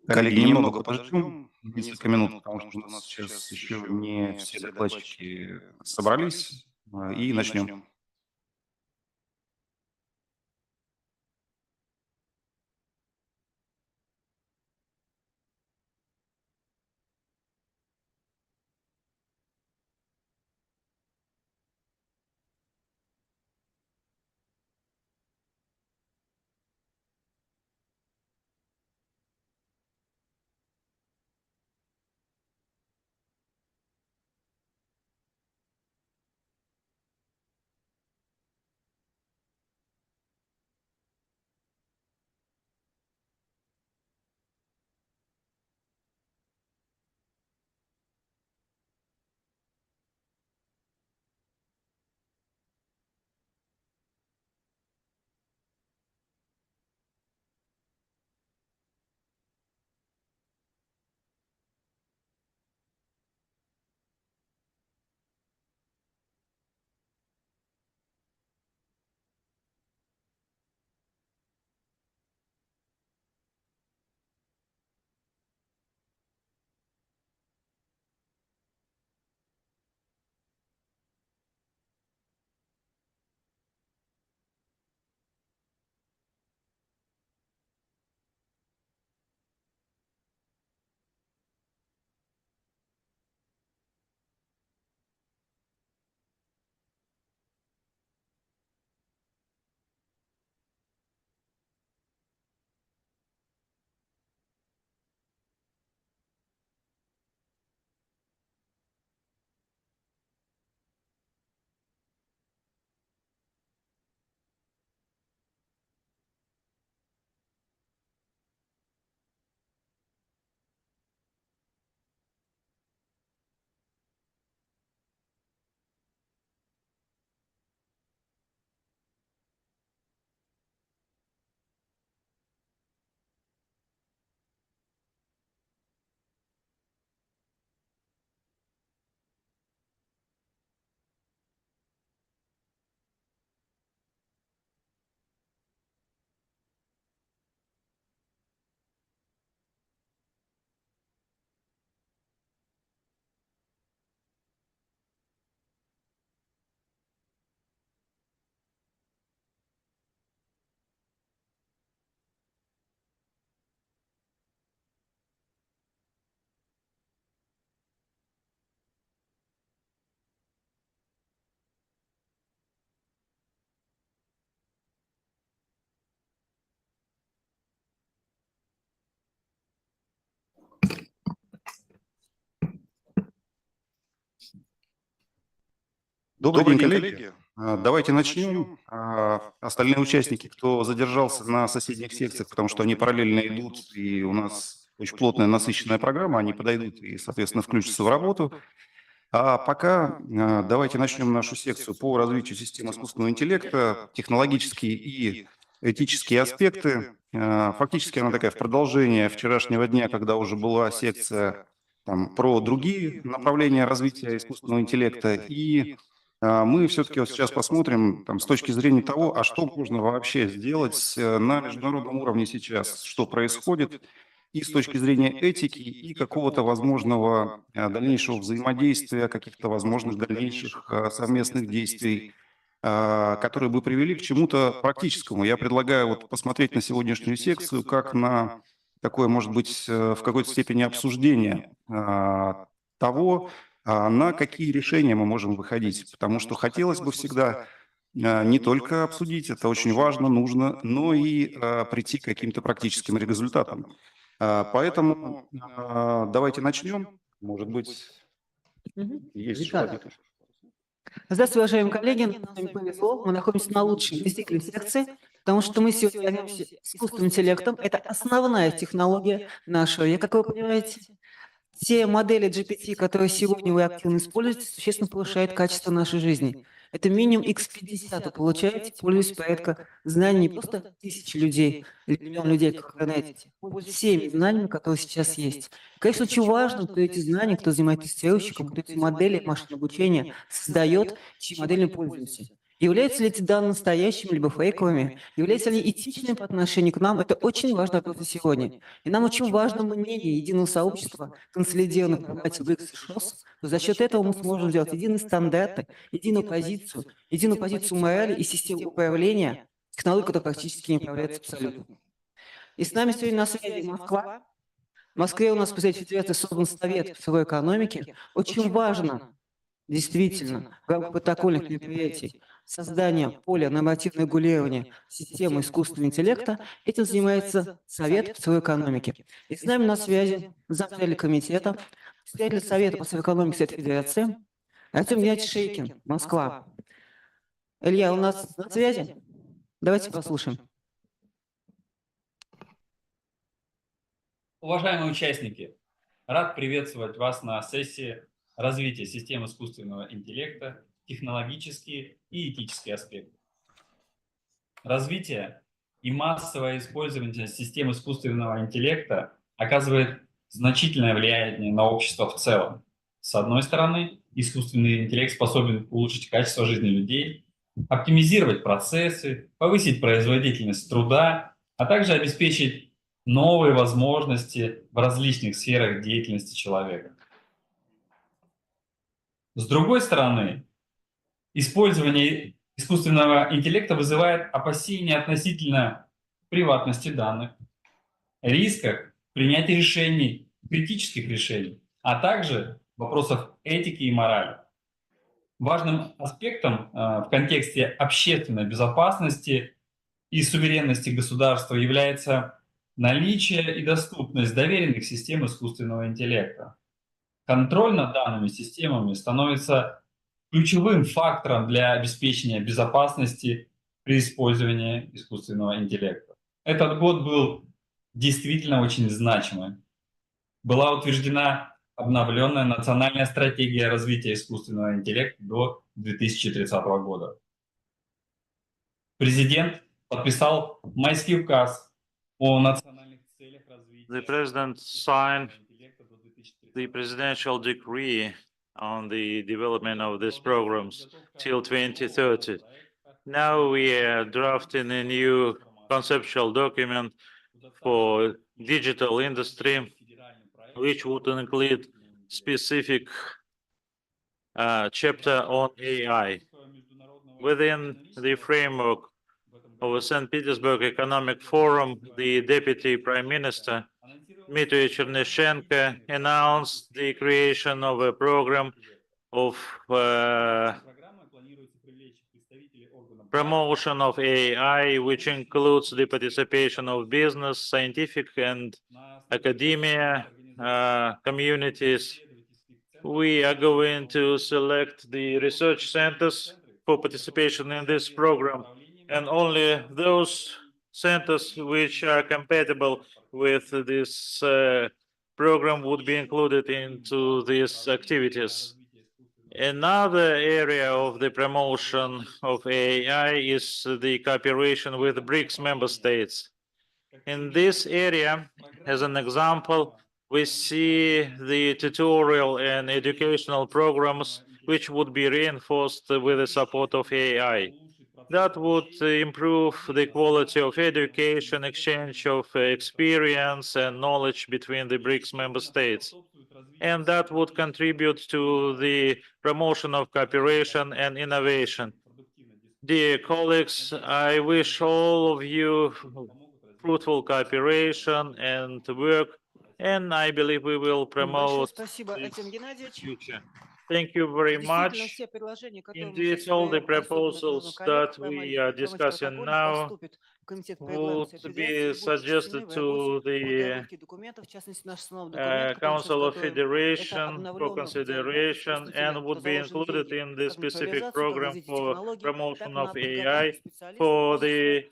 Коллеги, немного подождем, несколько минут, потому что у нас сейчас еще не все докладчики собрались, и начнем. Добрый день, коллеги. Давайте начнем. Остальные участники, кто задержался на соседних секциях, потому что они параллельно идут, и у нас очень плотная, насыщенная программа, они подойдут и, соответственно, включатся в работу. А пока давайте начнем нашу секцию по развитию систем искусственного интеллекта, технологические и этические аспекты. Фактически она такая в продолжение вчерашнего дня, когда уже была секция про другие направления развития искусственного интеллекта. И мы все-таки вот сейчас посмотрим с точки зрения того, а что можно вообще сделать на международном уровне сейчас, что происходит, и с точки зрения этики, и какого-то возможного дальнейшего взаимодействия, каких-то возможных дальнейших совместных действий, которые бы привели к чему-то практическому. Я предлагаю вот посмотреть на сегодняшнюю секцию как на такое, может быть, в какой-то степени обсуждение того, на какие решения мы можем выходить. Потому что хотелось бы всегда не только обсудить, это очень важно, нужно, но и прийти к каким-то практическим результатам. Поэтому давайте начнем. Может быть, есть желание. Здравствуйте, уважаемые коллеги. Нам с вами повезло. Мы находимся на лучшей действительно секции, потому что мы сегодня займемся искусственным интеллектом. Это основная технология нашего. И, как вы понимаете, те модели GPT, которые сегодня вы активно используете, существенно повышают качество нашей жизни. Это минимум x50 вы получаете, пользуясь порядка знаний не просто тысячи людей, или миллион людей, как вы знаете, пользуясь всеми знаниями, которые сейчас есть. Конечно, очень важно, кто эти знания, кто занимается тестировщиком, кто эти модели машинного обучения создает, чьи модели мы пользуемся. Являются ли эти данные настоящими либо фейковыми? Являются ли этичными по отношению к нам? Это очень важный вопрос на сегодня. И нам очень важно мнение единого сообщества, консолидированных в формате БРИКС и ШОС, что за счет этого мы сможем сделать единые стандарты, единую позицию морали и систему управления технологий, которые практически не управляются абсолютно. И с нами сегодня на связи Москва. В Москве у нас в Президенте Федерации создан Совет цифровой экономики. Очень важно, действительно, в рамках протокольных мероприятий создание поля нормативного регулирования системы искусственного интеллекта. Этим занимается Совет цифровой экономики. И с нами на связи зампредседатель комитета, председатель Совета по цифровой экономике Совета Федерации Артем Геннадьевич Шейкин, Москва. Илья, у нас на связи? Давайте послушаем. Уважаемые участники, рад приветствовать вас на сессии развития систем искусственного интеллекта, технологические и этические аспекты. Развитие и массовое использование систем искусственного интеллекта оказывает значительное влияние на общество в целом. С одной стороны, искусственный интеллект способен улучшить качество жизни людей, оптимизировать процессы, повысить производительность труда, а также обеспечить новые возможности в различных сферах деятельности человека. С другой стороны, использование искусственного интеллекта вызывает опасения относительно приватности данных, рисках принятия решений, критических решений, а также вопросов этики и морали. Важным аспектом в контексте общественной безопасности и суверенности государства является наличие и доступность доверенных систем искусственного интеллекта. Контроль над данными системами становится ключевым фактором для обеспечения безопасности при использовании искусственного интеллекта. Этот год был действительно очень значимым. Была утверждена обновленная национальная стратегия развития искусственного интеллекта до 2030 года. Президент подписал майский указ о национальных целях развития. The president signed the presidential decree on the development of these programs till 2030. Now we are drafting a new conceptual document for digital industry, which would include specific chapter on AI. Within the framework of the St. Petersburg Economic Forum, the Deputy Prime Minister, Dmitry Chernyshenko, announced the creation of a program of promotion of AI, which includes the participation of business, scientific and academia communities. We are going to select the research centers for participation in this program, and only those centers which are compatible with this program would be included into these activities. Another area of the promotion of AI is the cooperation with BRICS member states. In this area, as an example, we see the tutorial and educational programs which would be reinforced with the support of AI. That would improve the quality of education, exchange of experience and knowledge between the BRICS member states. And that would contribute to the promotion of cooperation and innovation. Dear colleagues, I wish all of you fruitful cooperation and work, and I believe we will promote this future. Thank you very much. Indeed, all the proposals that we are discussing now would be suggested to the Council of Federation for consideration and would be included in the specific program for promotion of AI for the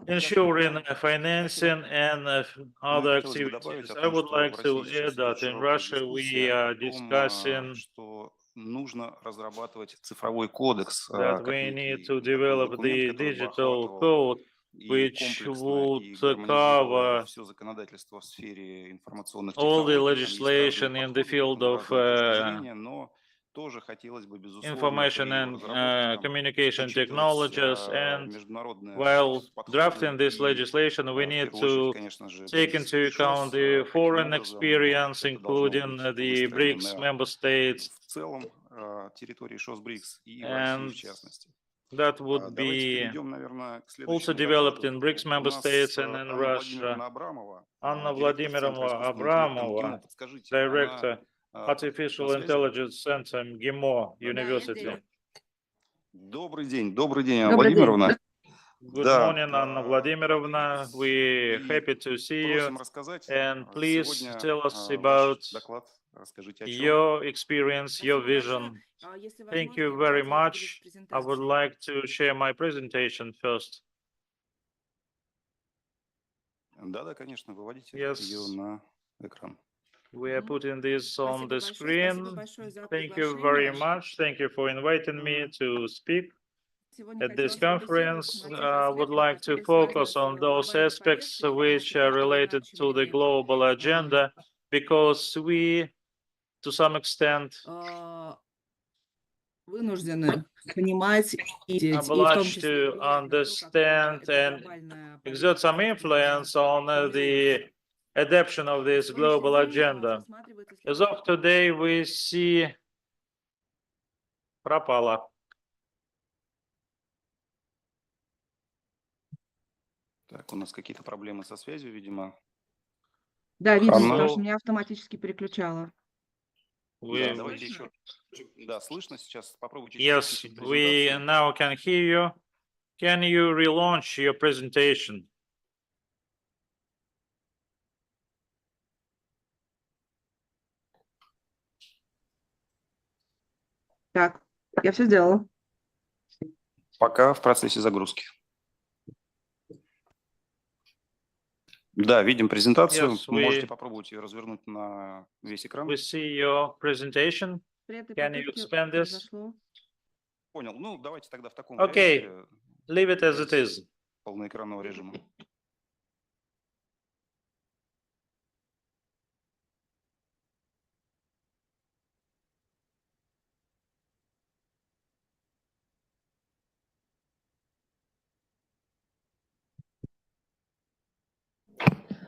ensuring financing and other activities. I would like to add that in Russia we are discussing that we need to develop the digital code which would cover all the legislation in the field of тоже хотелось бы, безусловно, information при and разработке там communication учитывать technologies. And международные while подходы drafting this и legislation, we в need первую очередь, to конечно же, take BRICS into account issues, the каким foreign образом experience, это должно including быть the выстроено BRICS на member states, в целом территории ШОС-БРИКС и в России в and частности. that would Давайте be перейдем, наверное, к also следующему developed докладу. in BRICS У member нас states and in Анна Владимировна Russia. Абрамова, Анна директор Центра Владимировна искусственного интеллекта МГИМО. Абрамова, Подскажите, она Director, на Artificial связи? Intelligence Center МГИМО Да, да. University. Добрый день, Анна Добрый день. Владимировна. Good Да, morning, Anna Vladimirovna. We're и happy to see you. просим рассказать And please сегодня tell us ваш about доклад. Расскажите о чем. your experience, your vision. Thank you very much. I would like to share my presentation first. Да, конечно, выводите Yes. ее на экран. We are putting this on the Спасибо screen. большое за Thank you приглашение. very much. Thank you for inviting me to speak Сегодня at this хотела conference. сфокусироваться на тех I would аспектах, like to которые focus связаны on с those глобальной aspects повесткой, which потому are что related так или to the иначе global agenda, because we, to some extent, вынуждены понимать и в том obliged числе to влиять на то, understand как эта and глобальная exert some повестка influence on the adoption of this global agenda. As of today, we see пропала. Так, у нас какие-то проблемы со связью, видимо. Да, видно, Анна? потому что меня автоматически переключало. Да, We, давайте еще. Да, слышно сейчас. Попробуйте еще раз yes, включить we презентацию. now can hear you. Can you relaunch your presentation? Так, я все сделала. Пока в процессе загрузки. Да, видим презентацию. Yes, Можете попробовать ее развернуть на весь экран. We see your presentation. При этой Can you попытке expand this? произошло. Понял. Ну, давайте тогда в таком Okay, варианте leave it as it is. полноэкранного режима.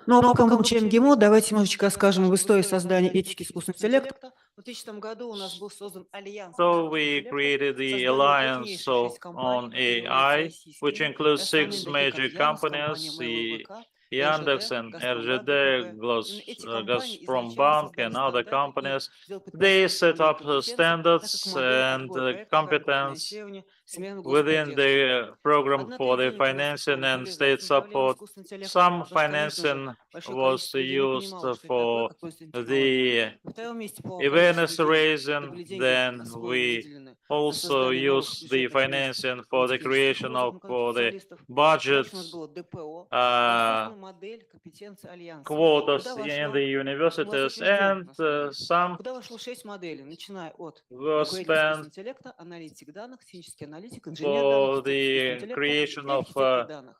Ну, а пока мы учим ГИМО, давайте немножечко скажем в истории создания этики искусственного интеллекта. В 2000 году у нас был создан альянс. So we created the alliance on AI, which includes 6 major companies, the Yandex and RGD, Gazprom Bank and other companies. They set up standards and competence within the program for the financing and state support. Some financing was used for the awareness raising, then we also use the financing for the creation of the budgets, quotas in the universities, and some Куда вошло 6 моделей, начиная от were spent интеллекта, аналитик данных, технический аналитик, инженер for данных, the creation of данных.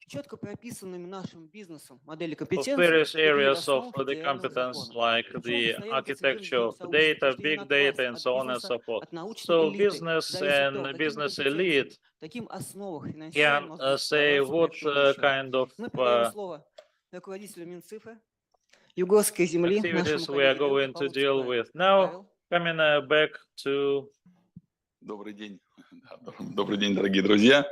Четко прописанными нашим бизнесом модели of компетенции various легли areas of основы the федерального competence, закона. like Причем the постоянно architecture of сотрудничаем с data, сообществом, big от data, вас, and от so on and бизнеса, so forth. от научной So элиты business зависит and то, каким business компетенциям, elite таким основам can финансирования может say быть what kind of Мы передаем слово руководителю Минцифры, Югорской земли, activities нашему we are коллеге going to Павлу deal Цукаеву. with. Now, Павел. coming back to Добрый день. Добрый день, дорогие друзья.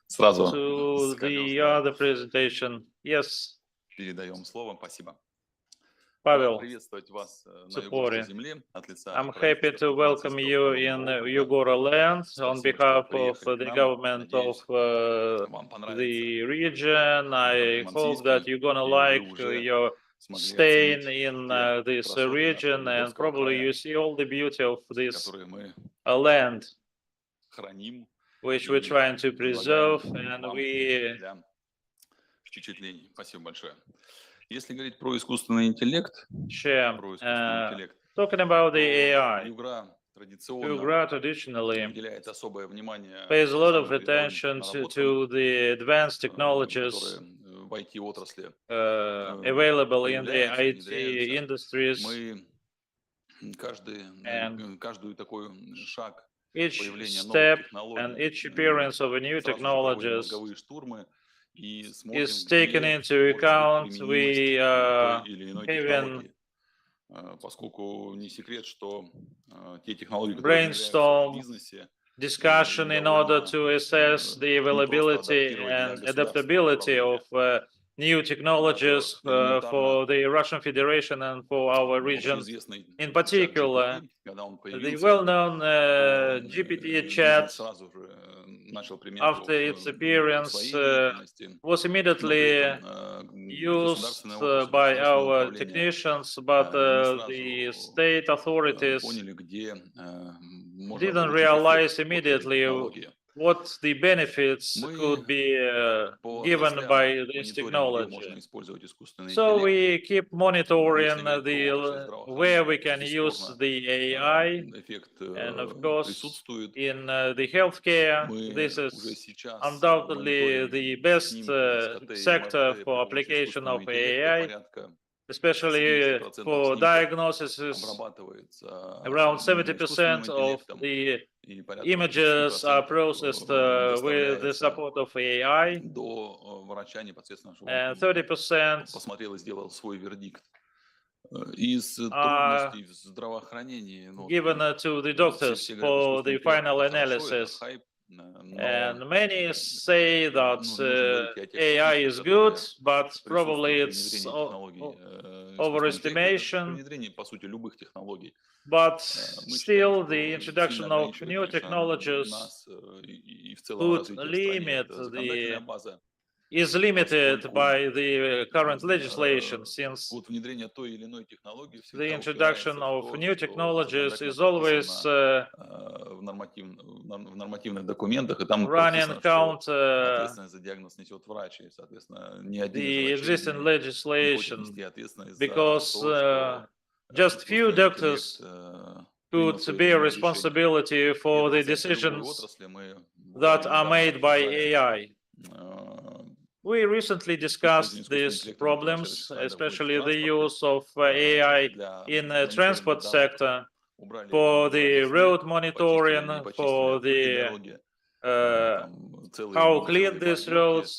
Сразу the скалился. other presentation. Yes, Передаем слово. Спасибо. Pavel, Приветствовать вас на Цупори. Югорской земле от лица I'm happy to welcome you in Yugora land on behalf of the government of the region. I hope that you're gonna like your staying in this region, and probably you see all the beauty of this land, храним which we're trying to preserve, and we для впечатлений. Спасибо большое. Если говорить про искусственный интеллект, share. про искусственный интеллект, Talking about the AI, Югра традиционно Yugra traditionally уделяет особое внимание pays a lot of самым передовым attention наработкам, to the advanced technologies которые в IT-отрасли available in the появляются, IT внедряются. industries. Мы каждый такой шаг each появления step новых and технологий each appearance of a new сразу же проводим technologies мозговые штурмы и смотрим, is taken где into может быть account. применимость We той или иной having технологии. Поскольку не секрет, что те технологии, которые внедряются в brainstorm бизнесе, discussion in order to assess the availability and adaptability of new technologies for the Russian Federation and for our region in particular. The well-known GPT chat, after its appearance, was immediately used by our technicians, but the state authorities didn't realize immediately what the benefits could be given by this technology. So we keep monitoring where we can use the AI, and of course, in the healthcare, this is undoubtedly the best sector for application of AI, especially for diagnosis. Around 70% of the images are processed with the support of AI, and 30% посмотрел и сделал свой вердикт. Из are трудностей в здравоохранении, given to the doctors for the final analysis. And many say that AI is good, but probably it's overestimation. Внедрение, по сути, любых технологий. But still, the introduction of new technologies could limit is limited by the current legislation, since the introduction of new technologies is always в нормативных документах, и там running прописано, что counter ответственность за диагноз несет врач, и, соответственно, ни один the из existing врачей не хочет legislation, нести ответственность за because то, что just few искусственный doctors интеллект could принял то или bear иное решение. responsibility И for это the касается любой decisions отрасли. Мы that буквально are недавно made by обсуждали AI. We recently discussed использование these искусственного интеллекта на problems, промышленных слайдах в especially the транспорте, use of AI для in the мониторинга transport дорог. sector, Убрали for регионы, the убрали road снег, monitoring, почистили, почистили for от пыли the дороги, how целые clean these бордюрки. roads,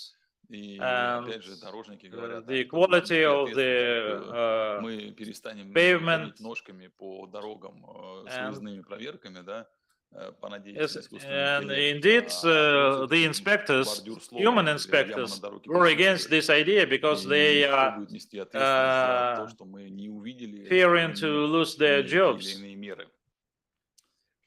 И and опять же дорожники говорят, the как нам quality нести of ответственность, the мы перестанем pavement. ходить ножками по дорогам с And выездными проверками, да, yes, понадеяться на искусственный and интеллект, indeed, бросить the inspectors, бордюр human сломанный или яма на inspectors, дороге were against почистили. this idea because they И кто are будет нести ответственность за то, что мы не увидели, fearing to lose their приняли те или jobs. иные меры.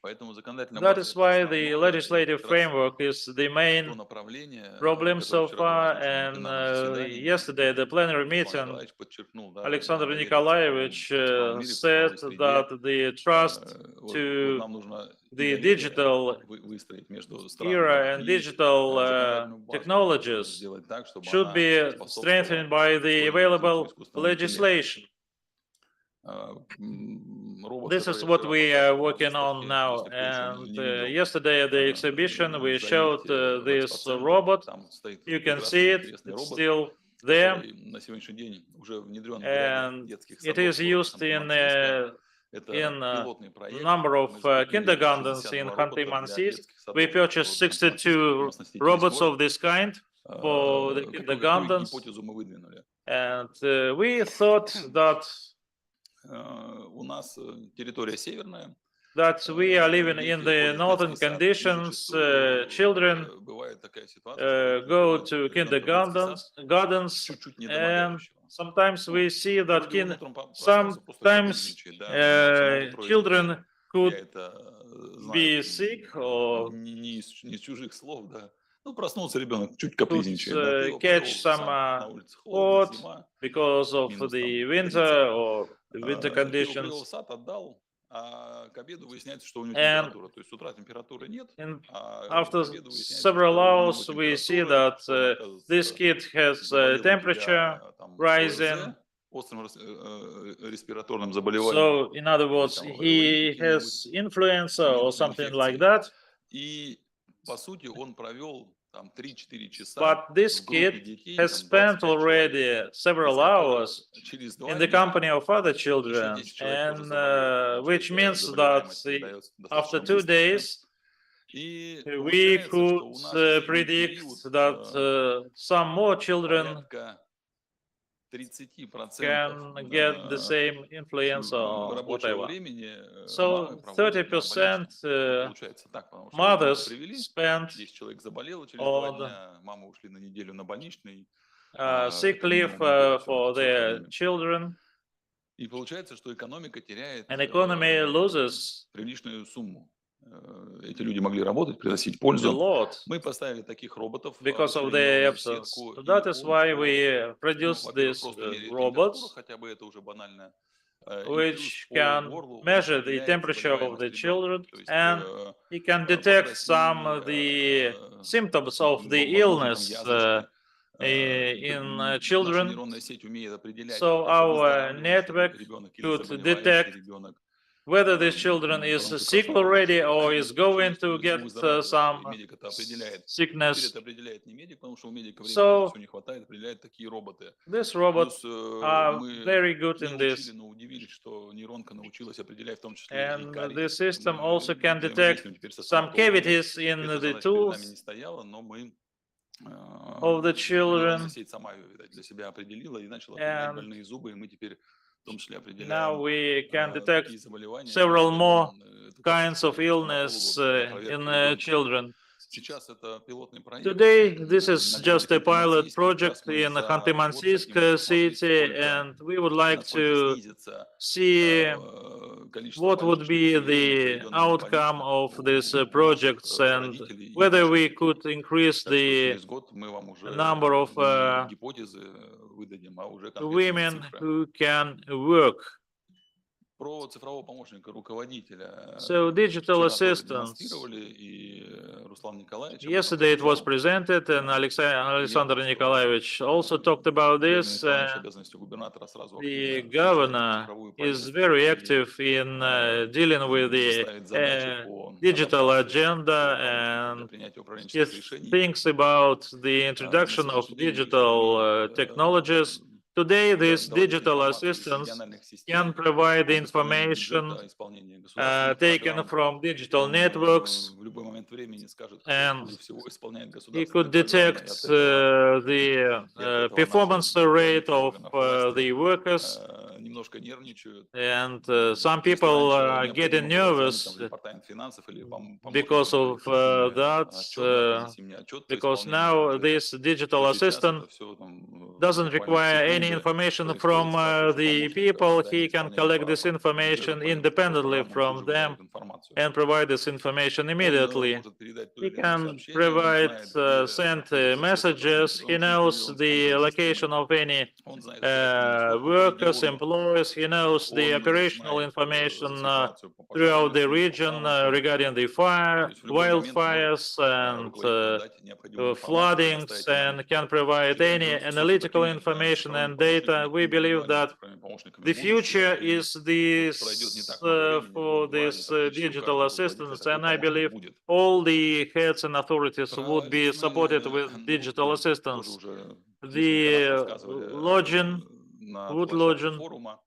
Поэтому законодательная That база is это why основное, the и legislative как раз framework is the то main направление, problem которое so вчера было far. озвучено на And пленарном заседании. yesterday, at the plenary Руслан meeting, Николаевич подчеркнул, да, Alexander доверие в Nikolaevich цифровом мире, в said цифровой среде. that the trust Вот to нам нужно и the доверие digital выстроить между era странами, and и digital законодательную базу technologies сделать так, чтобы should она be способствовала strengthened by the ускорению развитию available искусственного интеллекта. legislation. Робот, This который is я what вчера we are показывал на working on выставке, now. если кто еще And не видел, yesterday at the exhibition, we showed заедьте в this экспоцентр, robot. там стоит You can see прекрасный it. интересный It's робот, still there, который на сегодняшний день уже внедрен в ряде and детских it садов is used Ханты-Мансийска. Это in пилотный проект. number of Мы закупили kindergartens 62 in робота для Khanty-Mansiysk. детских садов We purchased 62 robots of this kind for the Какую kindergartens, гипотезу мы выдвинули? and we thought that У нас территория северная. we are living in the northern conditions. Children Бывает такая ситуация, что go ребенок to идет в детский сад gardens, чуть-чуть не and домогающего. sometimes we see that Вроде он утром проснулся, просто sometimes капризничает, да, но самого утра children я could это be знаю sick or не из чужих слов, да. Ну, проснулся ребенок, чуть could капризничает, да, ты его привел catch в сад, на some улице холодно, cold зима, because of минус the там winter 30. or the winter Ты его привел в conditions. сад, отдал, а к обеду выясняется, что у него And температура. То есть с утра температуры нет, а after к обеду выясняется, several что у него hours, we see температура, that что он, this оказывается, kid has заболел у temperature тебя там rising. ОРЗ, острым респираторным заболеванием. So, in other words, Там he варикозит has influenza or вирусной something like инфекцией. that. И, по сути, он провел там 3-4 часа But this в группе kid детей, has там spent 25 человек, already several из которых hours через in 2 the дня company of other еще children, 10 человек тоже and заболеют, which потому что means эта that заболеваемость передается after достаточно 2 быстро. Да? days, И we получается, could что у нас в зимний predict период that some more children порядка 30% can get the same influenza or рабочего whatever. времени мамы So проводят на 30% больничном. Получается так, потому что ребенка mothers привели, spend 10 человек заболело, через 2 on дня мамы ушли на неделю на больничный, sick как leave минимум неделю for все their остальными. children, И получается, что экономика теряет and economy loses приличную сумму. Эти люди могли работать, приносить a пользу. lot Мы поставили таких роботов because of через their нейронную absence. сетку, So и that is он why по, we ну, produce во-первых, these просто меряет robots, температуру, хотя бы это уже банально, и плюс which по can горлу он measure the определяет temperature of заболеваемость the ребенка. children, То есть and he can detect some покраснение, of the symptoms of в the мозге там illness язвочки. in Наша children. нейронная сеть умеет определять, So это our выздоравливающий network ребенок или could заболевающий detect ребенок. whether this children is Потому что sick красный already получше. or is going Что to есть get выздоравливающий, some медик это определяет. Теперь sickness. это определяет не медик, потому что у медика времени So все не хватает, определяют такие роботы. these robots Плюс are мы very good не in учили, this, но удивились, что нейронка научилась определять в том числе и and кариес. the system also Мы can detect взаимодействуем теперь со some стоматологами. cavities in Эта the задача перед нами не tooth стояла, но мы of the нейронная children, сеть сама ее, видать, для себя определила и начала определять and больные зубы, и мы теперь в том числе now определяем we can detect такие заболевания several и more даем эту kinds of карточку illness стоматологу для проверки in ребенка. children. Сейчас это пилотный проект Today, this на is городе just a pilot Ханты-Мансийске. Как раз project мы in за год Khanty-Mansiysk хотим посмотреть, city, and we would like насколько to снизится see количество what would больничных be и времени, the проведенное на outcome больничных of these у наших projects and родителей и whether наших we детей. could increase Так что the через год мы вам уже number of не гипотезы выдадим, а уже конкретные women цифры. who can work. Про цифрового помощника руководителя So digital вчера тоже assistants. демонстрировали, и Руслан Николаевич об этом Yesterday it was сказал. presented, and Alexander что Nikolaevich also talked about Верный this. исполняющий обязанности губернатора сразу The активно включается в governor цифровую is повестку very и active in dealing with the ставит задачи по digital адаптации agenda, цифрового помощника для and принятия he управленческих решений. thinks about the На introduction of сегодняшний день мы digital перевели technologies. Today, these доводить digital информацию из assistants региональных can систем provide the об исполнении information бюджета, исполнении государственных taken программ. from digital Он networks, в любой момент времени скажет, кто and хуже всего исполняет he государственные could программы, detect the performance rate of the workers. немножко нервничают. And some Если people раньше are getting необходимо было звонить nervous там, в департамент финансов или помочь because этому of человеку принести мне that, отчет, да, принести мне отчет по because исполнению now бюджета, this digital то сейчас assistant это все там doesn't буквально в require any секунды information происходит from с карты уже the помощника people. для He can исполнения collect this бюджета information по independently программам, from тут же them выдает информацию. and provide this information Он immediately. может передать то He или иное can сообщение, он provide, знает, где send находится все messages. сотрудники, He он knows контролирует the контроль location системы, of any он знает оперативные сводку по workers, региону, employees. He knows the он operational знает information ситуацию по throughout пожарной the лесу, по region паводкам. regarding the То есть в любой момент может wildfires and руководитель дать необходимую информацию, floodings, предоставить нам. and can provide Считаем, any что analytical современные information цифровыми and data. помощниками We и believe индивидуальными that цифровыми помощниками the будущее, future и is вот пройдет не this так много времени, for год, два, и this практически у digital каждого руководителя assistance, такой and I помощник believe будет. all the heads and authorities Про would be supported with лесные digital дороги тоже assistance. уже несколько раз The рассказывали lodging, на wood площадке lodging, форума.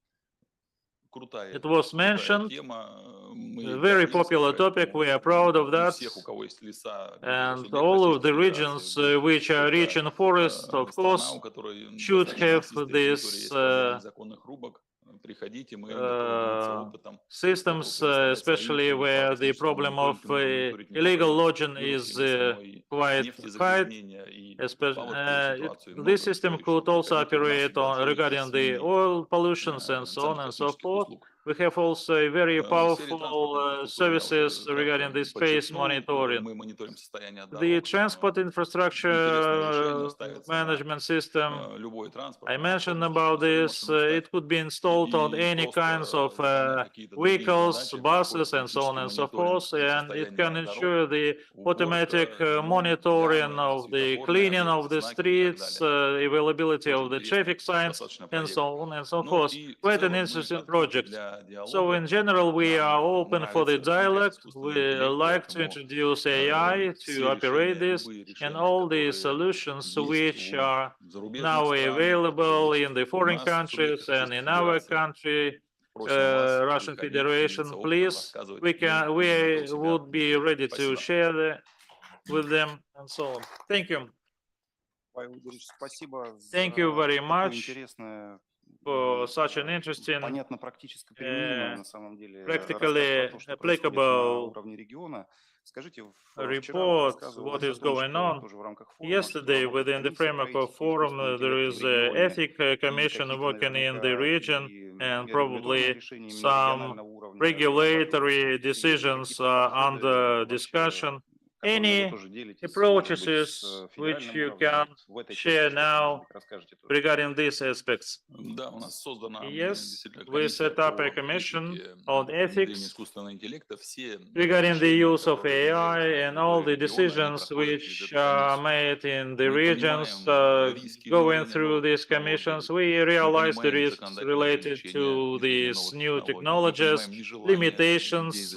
it was Крутая mentioned. тема. Мы A very гордимся, popular topic. поэтому We are proud of у that. всех, у кого есть леса, And государств all of the Российской regions Федерации, which are rich это in forest, of страна, course, у которой should достаточно have лесистая территория, this есть проблемы незаконных рубок. Приходите, мы готовы делиться опытом, готовы systems, предоставлять свою especially where the техническую problem of мониторинг. Мы будем мониторить не illegal только lodging вырубки is леса, но и quite high. нефтезагрязнения, и паводковую ситуацию, и много This system всего еще. could also Приходите в наши operate on большие regarding the СМИ, oil pollutions and so on Центр and so космических forth. услуг. We have also a very В сфере транспортной powerful инфраструктуры я services уже regarding the кратко space подчеркнул, monitoring. мы мониторим состояние The дорог. transport Интересное решение infrastructure ставится management system, на любой транспорт, I на mentioned автобус, about машину this. можем It could be installed on и any kinds of просто выполнять какие-то другие vehicles, задачи, buses, такой and so on автоматический and so мониторинг forth, and it can состояния дорог, ensure the automatic уборка, ремонт, monitoring ямы, of the светофорные cleaning объекты, of the знаки и так streets, далее. availability Тоже of the интересный traffic signs, достаточно and проект. so on and so Ну forth. и в Quite an целом мы interesting открыты project. для So in general, we are open for the dialogue. We like to introduce AI to operate this, and all the solutions which are now available in the foreign countries and in our country, Russian Federation, please, we would be ready to share with them and so on. Thank you. Thank you very much for such an interesting, practically applicable report, what is going on. Yesterday, within the framework of forum, there is an ethic commission working in the region, and probably some regulatory decisions are under discussion. Any approaches which you can share now regarding these aspects? Yes, we set up a commission on ethics regarding the use of AI, and all the decisions which are made in the regions going through these commissions. We realize the risks related to these new technologies, limitations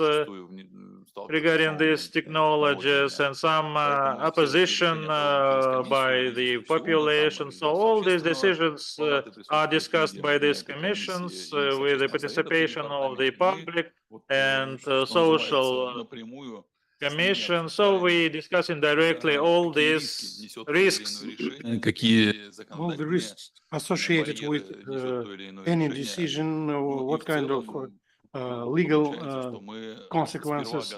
regarding these technologies, and some opposition by the population. So all these decisions are discussed by these commissions with the participation of the public and social commission. So we discussing directly all these risks. All the risks associated with any decision, or what kind of legal consequences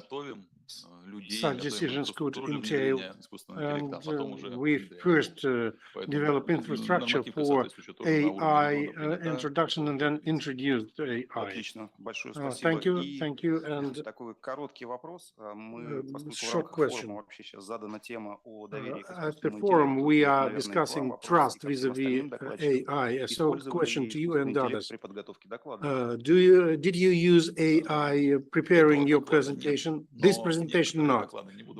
such decisions could entail. And we first develop infrastructure for AI introduction and then introduced AI. Thank you. And short question. At the forum, we are discussing trust vis-a-vis AI. So question to you and others. Did you use AI preparing your presentation? This presentation not,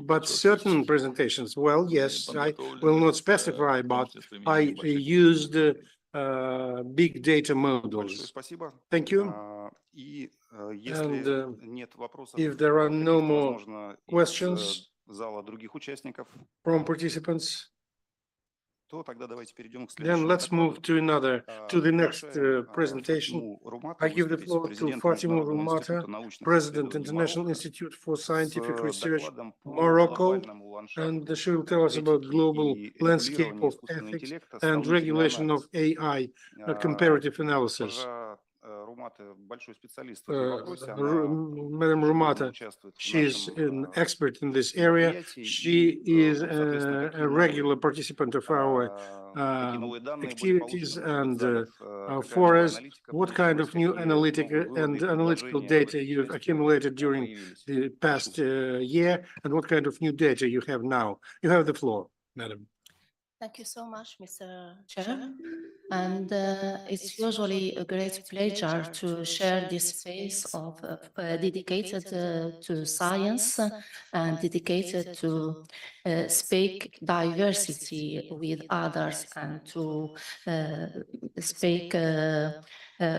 but certain presentations. Well, yes, I will not specify, but I used big data models. Thank you. And if there are no more questions from participants, then let's move to the next presentation. I give the floor to Fatima Rumata, President, International Institute for Scientific Research, Morocco, and she will tell us about global landscape of ethics and regulation of AI, comparative analysis. Madam Rumata, she is an expert in this area. She is a regular participant of our activities and forums. What kind of new analytical data you've accumulated during the past year, and what kind of new data you have now? You have the floor, Madam. Thank you so much, Mr. Chair. And it's usually a great pleasure to share this space of dedicated to science and dedicated to speak diversity with others and to speak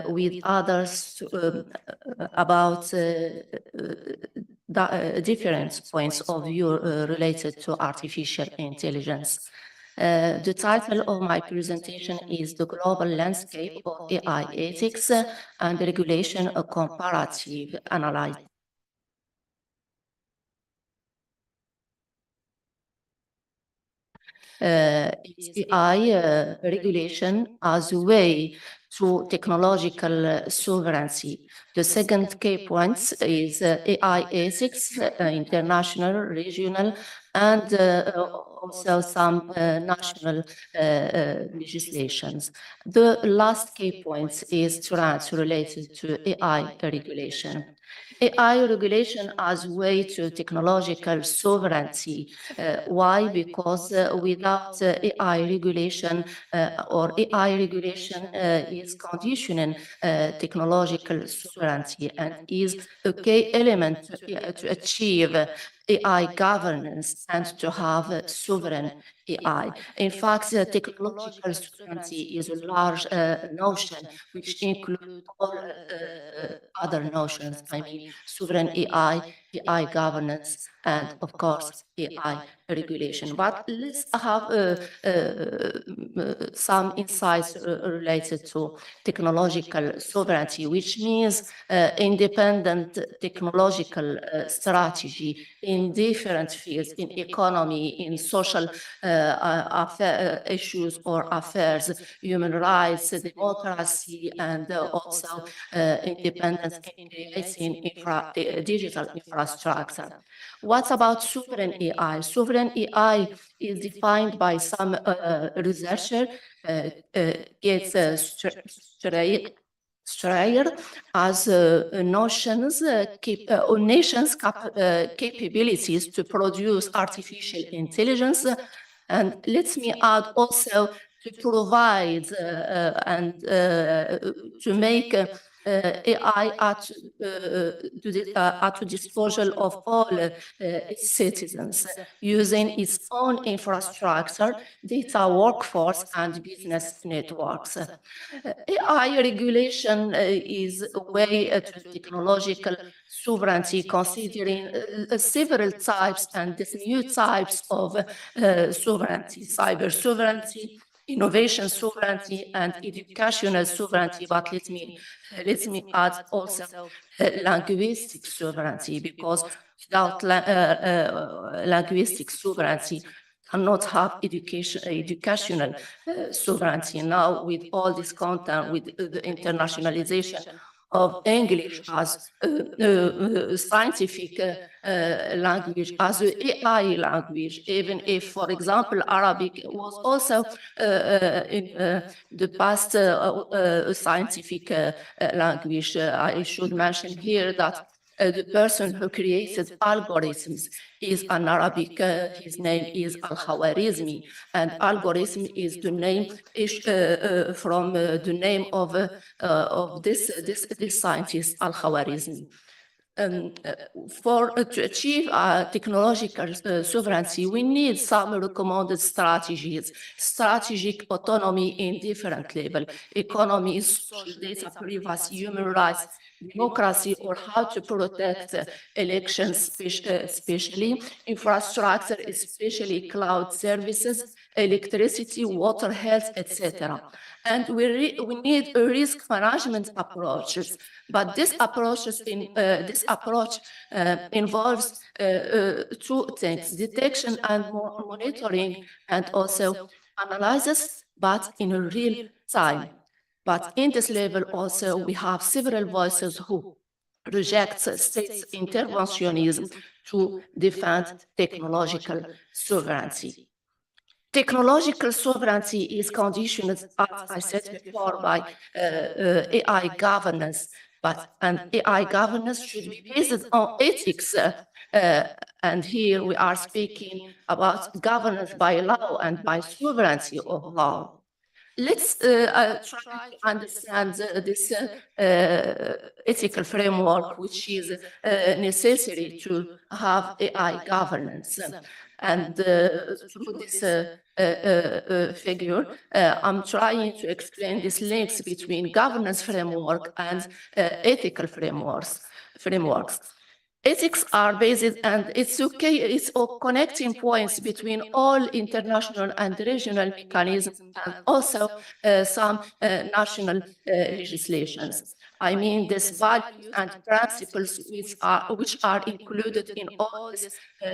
with others about different points of view related to artificial intelligence. The title of my presentation is The Global Landscape of AI Ethics and Regulation, a Comparative Analysis. AI regulation as a way to technological sovereignty. The second key point is AI ethics, international, regional, and also some national legislations. The last key point is related to AI regulation. AI regulation as a way to technological sovereignty. Why? Because without AI regulation is conditioning technological sovereignty and is a key element to achieve AI governance and to have sovereign AI. In fact, technological sovereignty is a large notion which includes all other notions. I mean, sovereign AI, AI governance, and of course, AI regulation. But let's have some insights related to technological sovereignty, which means independent technological strategy in different fields, in economy, in social issues or affairs, human rights, democracy, and also independence in creating digital infrastructure. What about sovereign AI? Sovereign AI is defined by some researcher, Strayer, as nations' capabilities to produce artificial intelligence. And let me add also to provide and to make AI at the disposal of all its citizens, using its own infrastructure, data workforce, and business networks. AI regulation is a way to technological sovereignty, considering several types and these new types of sovereignty: cyber sovereignty, innovation sovereignty, and educational sovereignty. But let me add also linguistic sovereignty, because without linguistic sovereignty, cannot have educational sovereignty. Now, with all this content, with the internationalization of English as scientific language, as an AI language, even if, for example, Arabic was also in the past scientific language. I should mention here that the person who created algorithms is an Arabic, his name is Al-Khwarizmi, and algorithm is the name from the name of this scientist, Al-Khwarizmi. To achieve technological sovereignty, we need some recommended strategies: strategic autonomy in different levels, economy, social data privacy, human rights, democracy, or how to protect elections, especially infrastructure, especially cloud services, electricity, water, health, etc. And we need a risk management approaches, but this approach involves two things: detection and monitoring, and also analysis, but in a real time. But in this level also, we have several voices who reject state interventionism to defend technological sovereignty. Technological sovereignty is conditioned, as I said before, by AI governance, and AI governance should be based on ethics. And here we are speaking about governance by law and by sovereignty of law. Let's try to understand this ethical framework, which is necessary to have AI governance. And through this figure, I'm trying to explain these links between governance framework and ethical frameworks. Ethics are based, and it's all connecting points between all international and regional mechanisms, and also some national legislations. I mean, these values and principles which are included in all these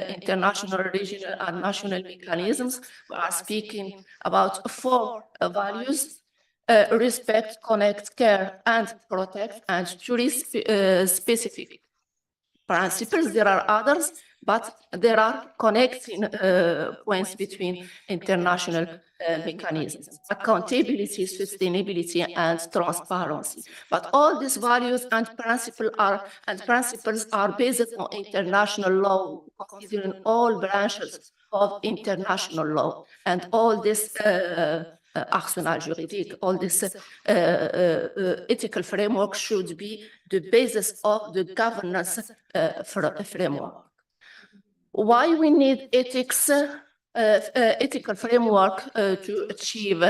international, regional, and national mechanisms. We are speaking about 4 values: respect, connect, care, and protect, and 3 specific principles. There are others, but there are connecting points between international mechanisms: accountability, sustainability, and transparency. But all these values and principles are based on international law, considering all branches of international law, and all this arsenal juridique, all this ethical framework should be the basis of the governance framework. why we need ethics, ethical framework to achieve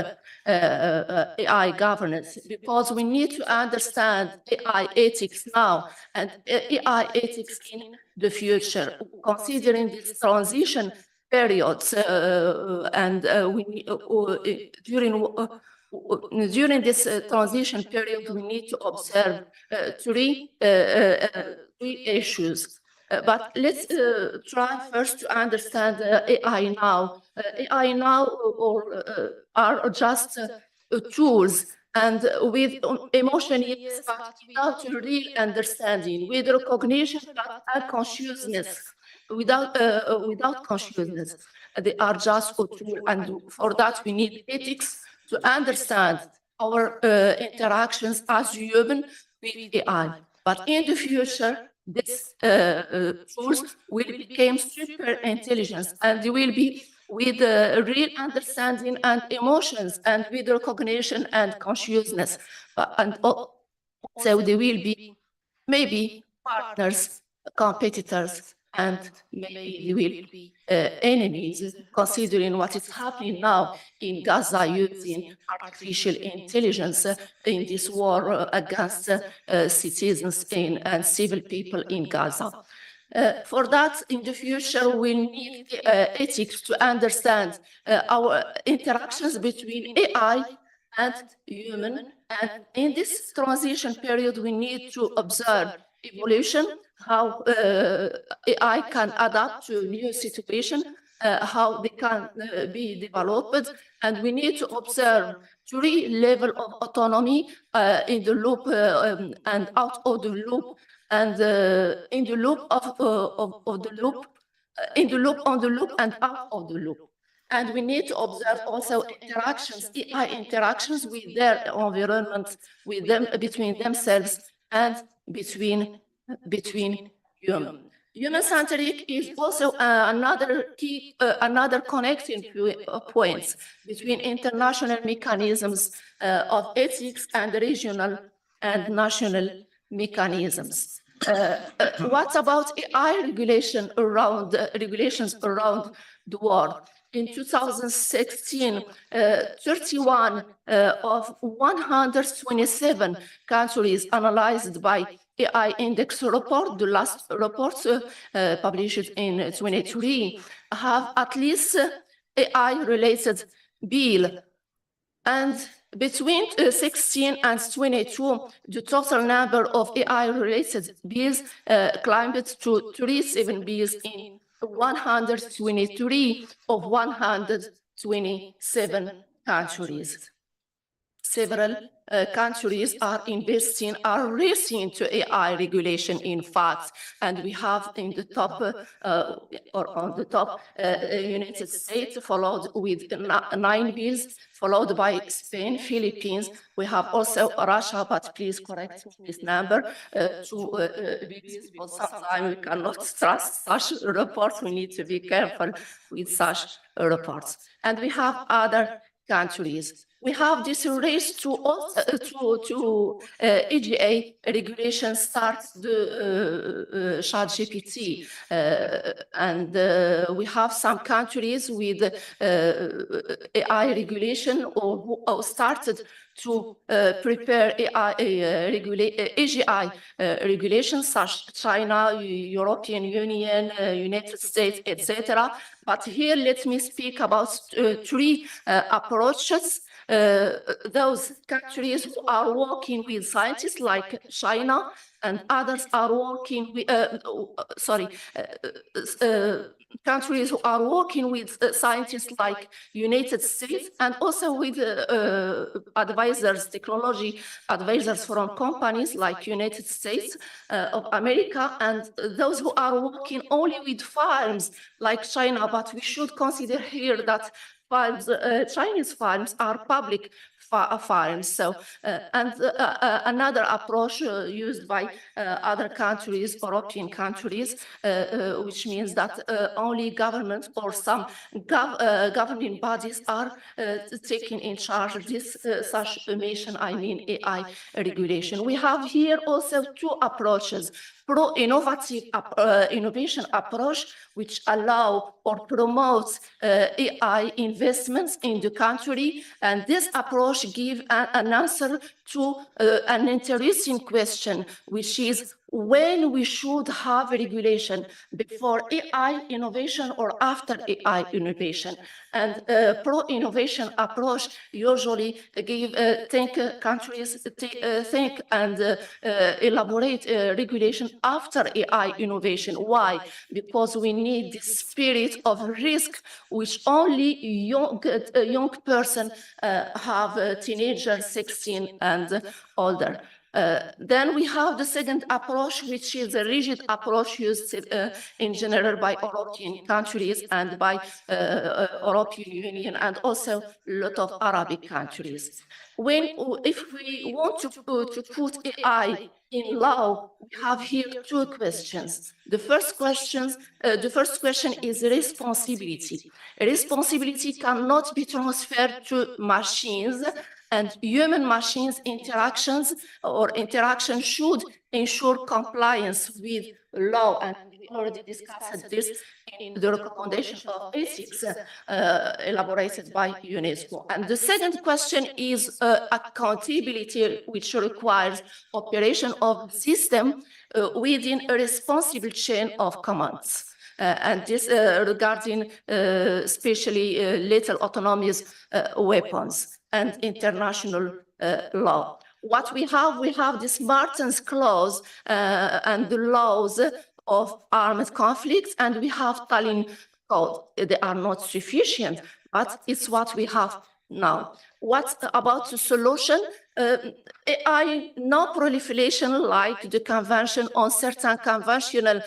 AI governance, because we need to understand AI ethics now and AI ethics in the future, considering this transition periods during this transition period, we need to observe three issues. But let's try first to understand AI now. AI now are just tools, and with emotion, yes, but without real understanding, with recognition and consciousness, without consciousness. They are just a tool, and for that we need ethics to understand our interactions as human with AI. But in the future, these tools will become super intelligence, and they will be with real understanding and emotions, and with recognition and consciousness. And so they will be maybe partners, competitors, and maybe they will be enemies, considering what is happening now in Gaza using artificial intelligence in this war against citizens and civil people in Gaza. For that, in the future, we need ethics to understand our interactions between AI and human. And in this transition period, we need to observe evolution, how AI can adapt to new situations, how they can be developed, and we need to observe three levels of autonomy in the loop and out of the loop, and in the loop of the loop, in the loop, on the loop, and out of the loop. And we need to observe also interactions, AI interactions with their environment, with them, between themselves, and between humans. Human-centric is also another key, another connecting points between international mechanisms of ethics and regional and national mechanisms. What about AI regulations around the world? In 2016, 31 of 127 countries analyzed by AI Index report, the last report published in 2023, have at least AI-related bill. And between 16 and 22, the total number of AI-related bills climbed to 37 bills in 123 of 127 countries. Several countries are racing to AI regulation, in fact, and we have in the top, United States, followed with 9 bills, followed by Spain, Philippines. We have also Russia, but please correct this number, 2 bills, because sometimes we cannot trust such reports. We need to be careful with such reports. And we have other countries. We have this race to EGA regulation starts the ChatGPT, and we have some countries with AI regulation or started to prepare AGI regulations, such as China, European Union, United States, etc. But here, let me speak about 3 approaches. Those countries who are working with scientists like China, and others are working with, countries who are working with scientists like United States, and also with advisors, technology advisors from companies like United States of America, and those who are working only with farms like China. But we should consider here that farms, Chinese farms are public farms. So, and another approach used by other countries, European countries, which means that only governments or some governing bodies are taking in charge of this such mission, I mean AI regulation. We have here also 2 approaches. pro-innovative innovation approach, which allow or promotes AI investments in the country. And this approach gives an answer to an interesting question, which is when we should have regulation, before AI innovation or after AI innovation. And pro-innovation approach usually think countries think and elaborate regulation after AI innovation. Why? Because we need the spirit of risk, which only young person have, teenagers 16 and older. Then we have the second approach, which is a rigid approach used in general by European countries and by European Union and also a lot of Arabic countries. If we want to put AI in law, we have here two questions. The first question is responsibility. Responsibility cannot be transferred to machines, and human-machines interactions or interaction should ensure compliance with law, and we already discussed this in the recommendation of ethics elaborated by UNESCO. And the second question is accountability, which requires operation of the system within a responsible chain of commands. And this regarding especially lethal autonomous weapons and international law. What we have this Martens Clause and the laws of armed conflicts, and we have Tallinn Code. They are not sufficient, but it's what we have now. What about the solution? AI non-proliferation, like the Convention on certain conventional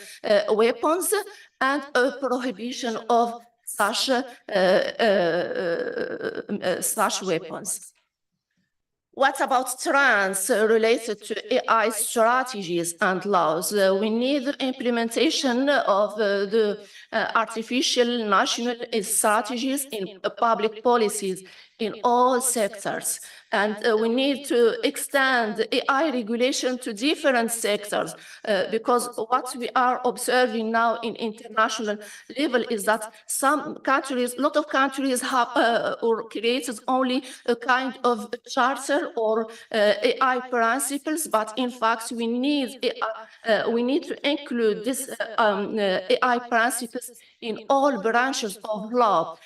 weapons, and a prohibition of such weapons. What about trends related to AI strategies and laws? We need implementation of the artificial national strategies in public policies in all sectors. And we need to extend AI regulation to different sectors because what we are observing now in international level is that some countries, a lot of countries have or created only a kind of charter or AI principles, but in fact we need to include this AI principles in all branches of law.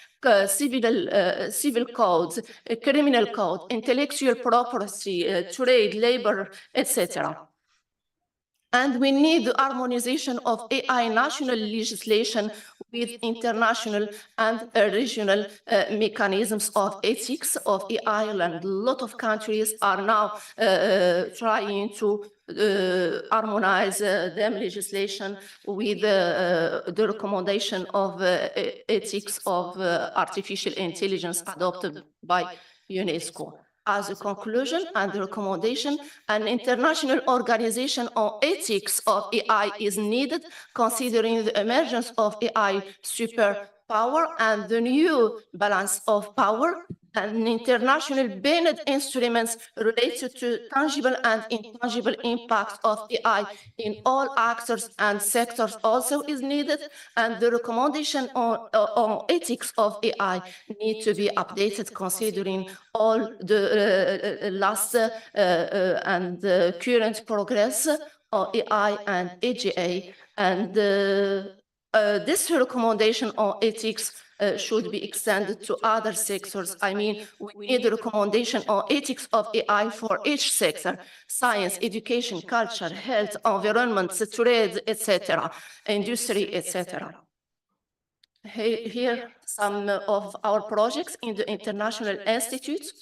Civil codes, criminal code, intellectual property, trade, labor, etc. And we need the harmonization of AI national legislation with international and regional mechanisms of ethics of AI. And a lot of countries are now trying to harmonize them legislation with the recommendation of ethics of artificial intelligence adopted by UNESCO. As a conclusion and the recommendation, an international organization on ethics of AI is needed, considering the emergence of AI superpower and the new balance of power, and international banned instruments related to tangible and intangible impacts of AI in all actors and sectors also is needed, and the recommendation on ethics of AI need to be updated considering all the last and current progress of AI and AGA, and this recommendation on ethics should be extended to other sectors. I mean, we need a recommendation on ethics of AI for each sector: science, education, culture, health, environment, trade, etc., industry, etc. Here, some of our projects in the International Institute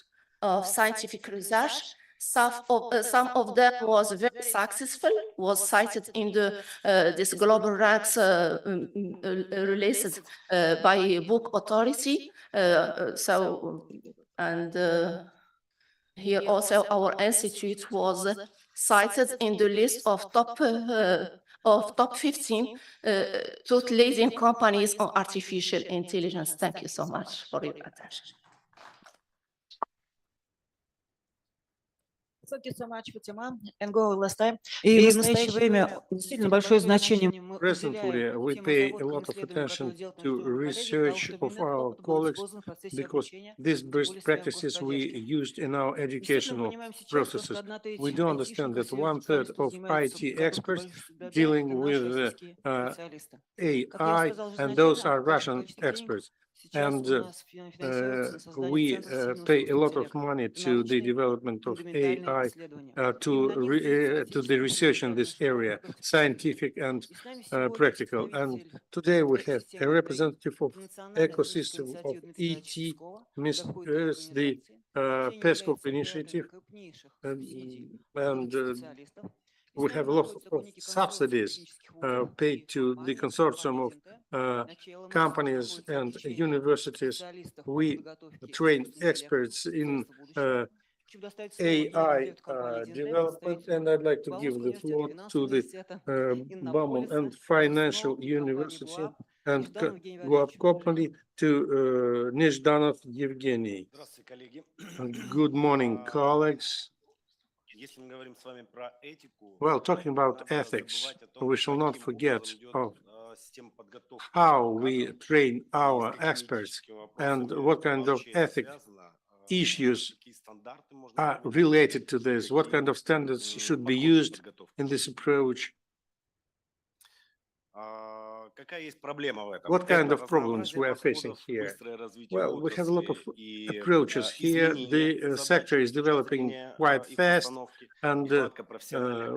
of Scientific Research. Some of them was very successful, was cited in the this global ranks released by Book Authority. Here also our institute was cited in the list of top 15 leading companies on artificial intelligence. Thank you so much for your attention. И в настоящее время действительно большое значение мы Presently, уделяем we тем pay a разработкам, lot of исследованиям, attention которые делают to наши коллеги, research чтобы of именно этот our опыт был colleagues использован в процессе because обучения these в best более своем practices we поддержке. used in our Действительно, мы educational понимаем сейчас то, что processes. одна треть We do understand айтишников that сегодня 1/3 специалистов of занимаются IT подготовкой experts правительства бюджета, это dealing наши with российские специалисты. Как я уже AI, сказала уже and those изначально, are большее Russian количество денег experts. сейчас And у нас финансируется на создание we центров современного pay a искусственного lot of интеллекта. money Это to the научные development of фундаментальные AI, исследования. Именно они to the research in this area, scientific and practical. And today we have a representative of ecosystem of ET, the PESCO initiative, and we have a lot of subsidies paid to the consortium of companies and universities. We train experts in AI development, and I'd like to give the floor to the Bauman and Financial University and Guap company to Nezhdanov Evgeny. Good morning, colleagues. Well, talking about ethics, we shall not forget of how we train our experts and what kind of ethics issues are related to this, what kind of standards should be used in this approach. What kind of problems we are facing here? Well, we have a lot of approaches here. The sector is developing quite fast, and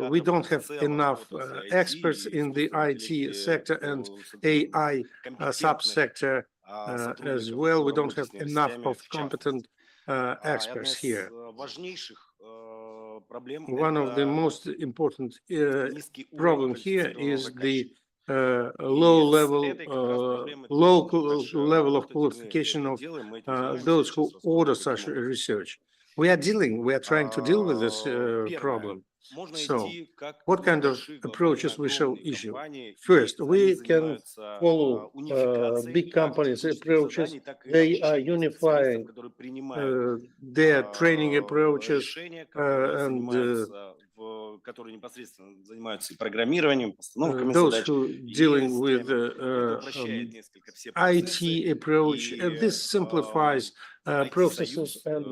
we don't have enough experts in the IT sector and AI subsector as well. We don't have enough of competent experts here. One of the most important problems here is the low level of qualification of those who order such research. We are trying to deal with this problem. So, what kind of approaches we shall issue? First, we can follow big companies' approaches. They are unifying their training approaches and those who dealing with IT approach. This simplifies processes, and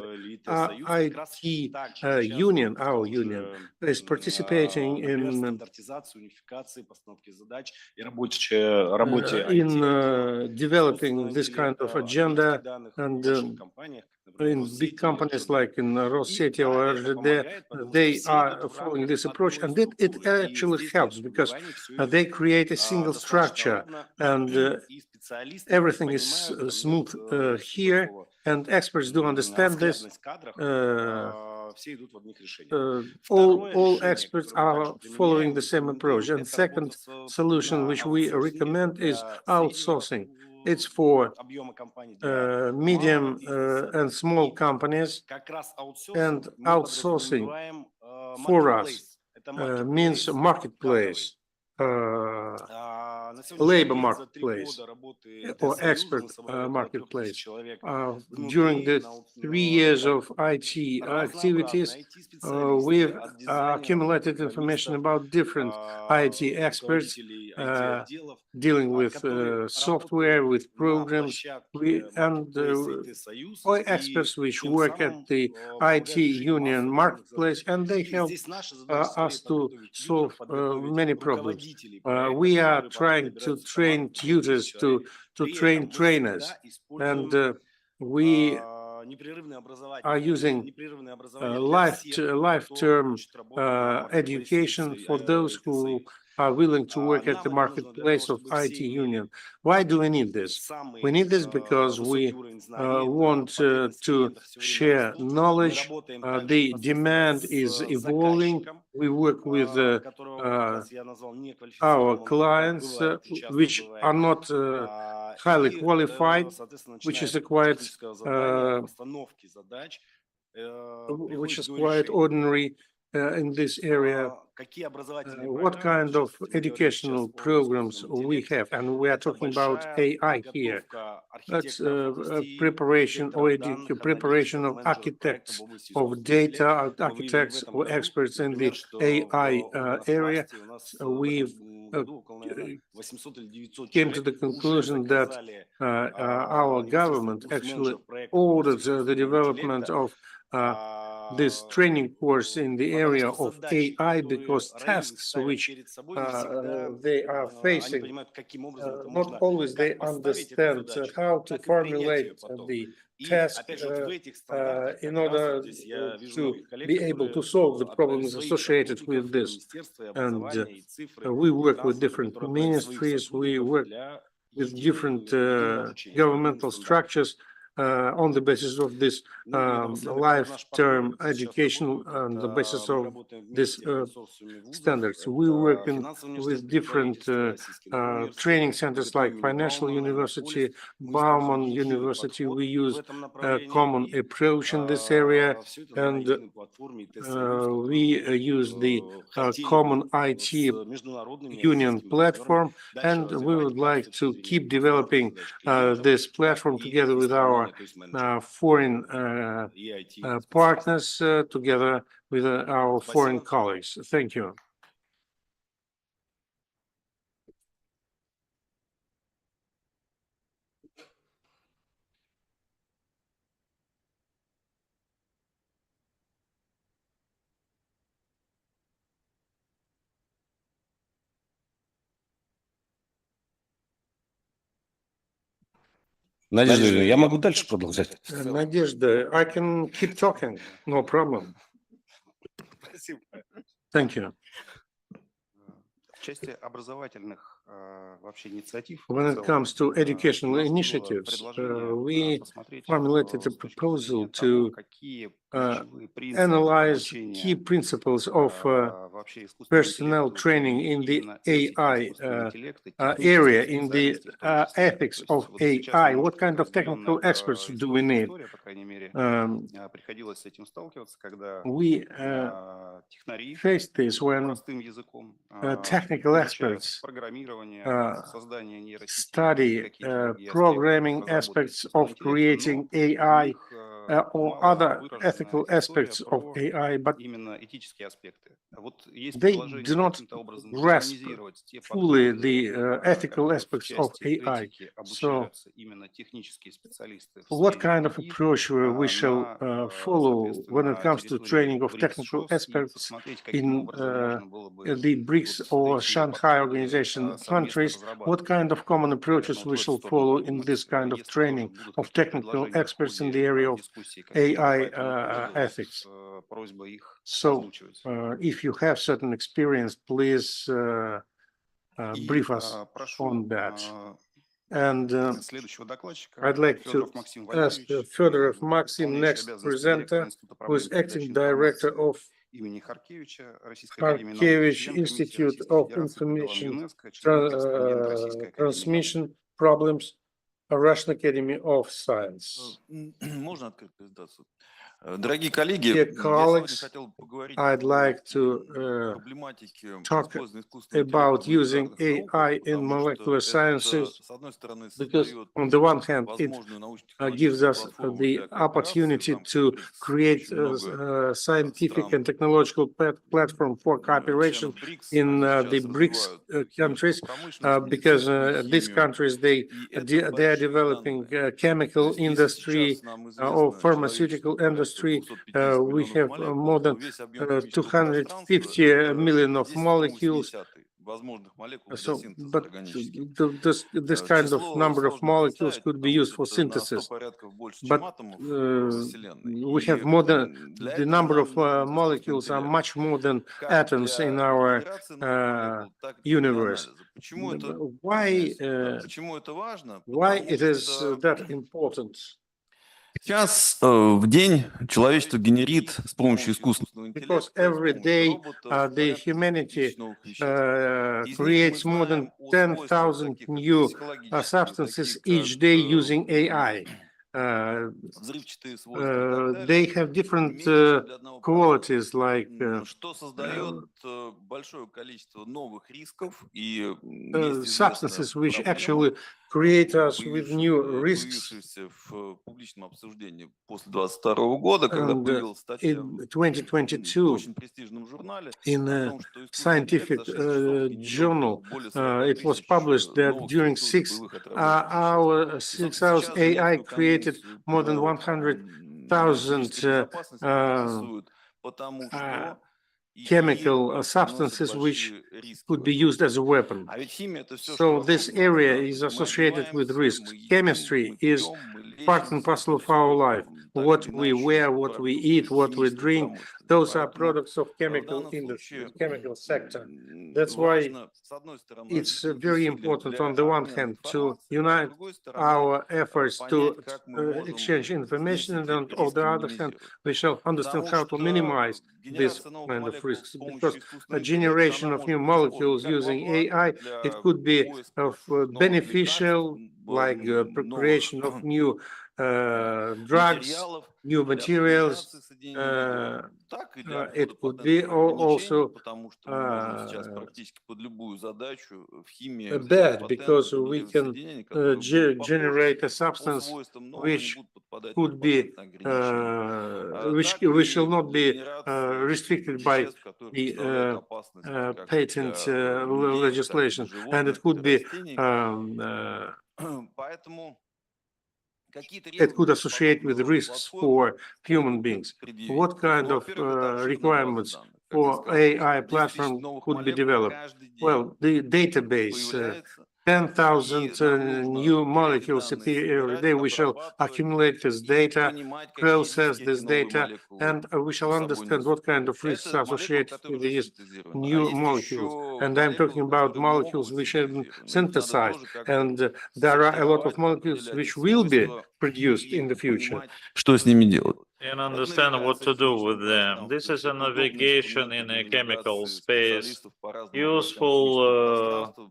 IT union, our union, is participating in developing this kind of agenda, and in big companies like in Rosseti or RGD, they are following this approach, and it actually helps because they create a single structure, and everything is smooth here, and experts do understand this. All experts are following the same approach. And second solution which we recommend is outsourcing. It's for medium and small companies, and outsourcing for us means marketplace, labor marketplace or expert marketplace. During the 3 years of IT activities, we've accumulated information about different IT experts dealing with software, with programs, or experts which work at the IT union marketplace, and they help us to solve many problems. We are trying to train tutors to train trainers, and we are using life-term education for those who are willing to work at the marketplace of IT union. Why do we need this? We need this because we want to share knowledge. The demand is evolving. We work with our clients, which are not highly qualified, which is quite ordinary. in this area, what kind of educational programs we have, and we are talking about AI here. That's preparation or preparation of architects, of data architects or experts in the AI area. We've came to the conclusion that our government actually ordered the development of this training course in the area of AI because tasks which they are facing, not always they understand how to formulate the task in order to be able to solve the problems associated with this. And we work with different ministries, we work with different governmental structures on the basis of this life-term education, on the basis of this standards. We work with different training centers like Financial University, Bauman University. We use a common approach in this area, and we use the common IT union platform, and we would like to keep developing this platform together with our foreign partners, together with our foreign colleagues. Thank you. Надежда Юрьевна, я могу дальше продолжать? Надежда, I can keep talking, no problem. Thank you. В части образовательных вообще инициатив. When it comes to educational initiatives, we formulated a proposal to analyze key principles of personnel training in the AI area, in the ethics of AI. What kind of technical experts do we need? We faced this when technical experts study programming aspects of creating AI or other ethical aspects of AI, but they do not grasp fully the ethical aspects of AI. So, what kind of approach we shall follow when it comes to training of technical experts in the BRICS or Shanghai Organization countries? What kind of common approaches we shall follow in this kind of training of technical experts in the area of AI ethics? So, if you have certain experience, please brief us on that. And I'd like to ask Fedorov Maxim, next presenter, who is acting director of Kharkiv Institute of Information Transmission Problems, Russian Academy of Science. Dear colleagues, I'd like to talk about using AI in molecular sciences, because on the one hand, it gives us the opportunity to create a scientific and technological platform for cooperation in the BRICS countries, because these countries, they are developing chemical industry or pharmaceutical industry. We have more than 250 million of molecules. So, but this kind of number of molecules could be used for synthesis. But we have more than, the number of molecules are much more than atoms in our universe. Why it is that important? Сейчас в день человечество генерит с помощью искусственного Because every day the humanity creates more than 10,000 new substances each day using AI. взрывчатые свойства и так далее, they have different меньше для одного qualities like что создает большое количество новых рисков, и есть известная substances which проблема, actually create us with new risks. появившаяся в публичном обсуждении после 2022 года, когда And появилась статья in в 2022, очень престижном журнале in о a том, что искусственный интеллект scientific за 6 часов генерировал journal, более 40 it was тысяч published that новых during структур и 6 боевых отработок веществ. our И, 6 собственно, hours сейчас AI Женевскую created конвенцию more than по 100,000 химической безопасности ратифицировать, потому что и chemical приносит substances which большие риски could в be этом used as a отношении. weapon. А ведь химия — это все, So что this вокруг нас, area да? is Мы associated with одеваемся, risks. мы едим, Chemistry мы is пьем, мы part and лечимся, parcel это of our все life. так What или we иначе wear, what we продукты eat, what we химической drink, промышленности. those are Поэтому products of в chemical данном industry, случае chemical sector. That's why важно, с одной стороны, it's объединить very усилия important для on the one обмена hand to информацией, а с unite другой стороны our efforts понять, to как мы можем exchange здесь information, and эти on the риски other hand, минимизировать. we shall understand Потому how to что minimize this генерация новых kind of молекул risks. с Because помощью a искусственного интеллекта, generation она of new может быть использована molecules как во using благо AI, it для could be поисков новых beneficial, лекарств, like новых preparation of new drugs, материалов new для materials. оптимизации соединений, так и для It обхода could be патентных ограничений, also потому что мы можем сейчас практически под любую задачу в химии взять bad патент, because we сгенерировать can соединения, которые будут похожи generate a по substance свойствам, но не which будут подпадать под could be патентные ограничения. which Так which и shall not для be генерации restricted by веществ, которые представляют the опасность как patent для людей, так и для legislation, and it животных, could для be растений. Поэтому какие-то it could требования associate with подобного рода risks платформы for human могут beings. предъявить. What kind Ну, of во-первых, это обширная база requirements данных. Как я for сказал, AI 10 тысяч platform новых could be молекул developed? каждый день Well, the database, появляется. 10,000 И нам нужно new эти molecules данные appear every собирать, day. We shall обрабатывать accumulate this и data, понимать, какие process риски this эти новые data, молекулы and we shall с собой understand what несут. kind of risks Это are молекулы, associated которые with уже these синтезированы. А new есть molecules. еще And I'm talking молекулы, about которые могут molecules быть which have been синтезированы. Их надо synthesized. тоже как-то And there are a lot of сортировать, molecules определять их which will be свойства produced in и the future. понимать, Что с ними делать? And это understand what навигация to в do химическом with them. This пространстве. is a Это удобный navigation инструмент in для a chemical навигации space, специалистов по разным областям useful химического пространства.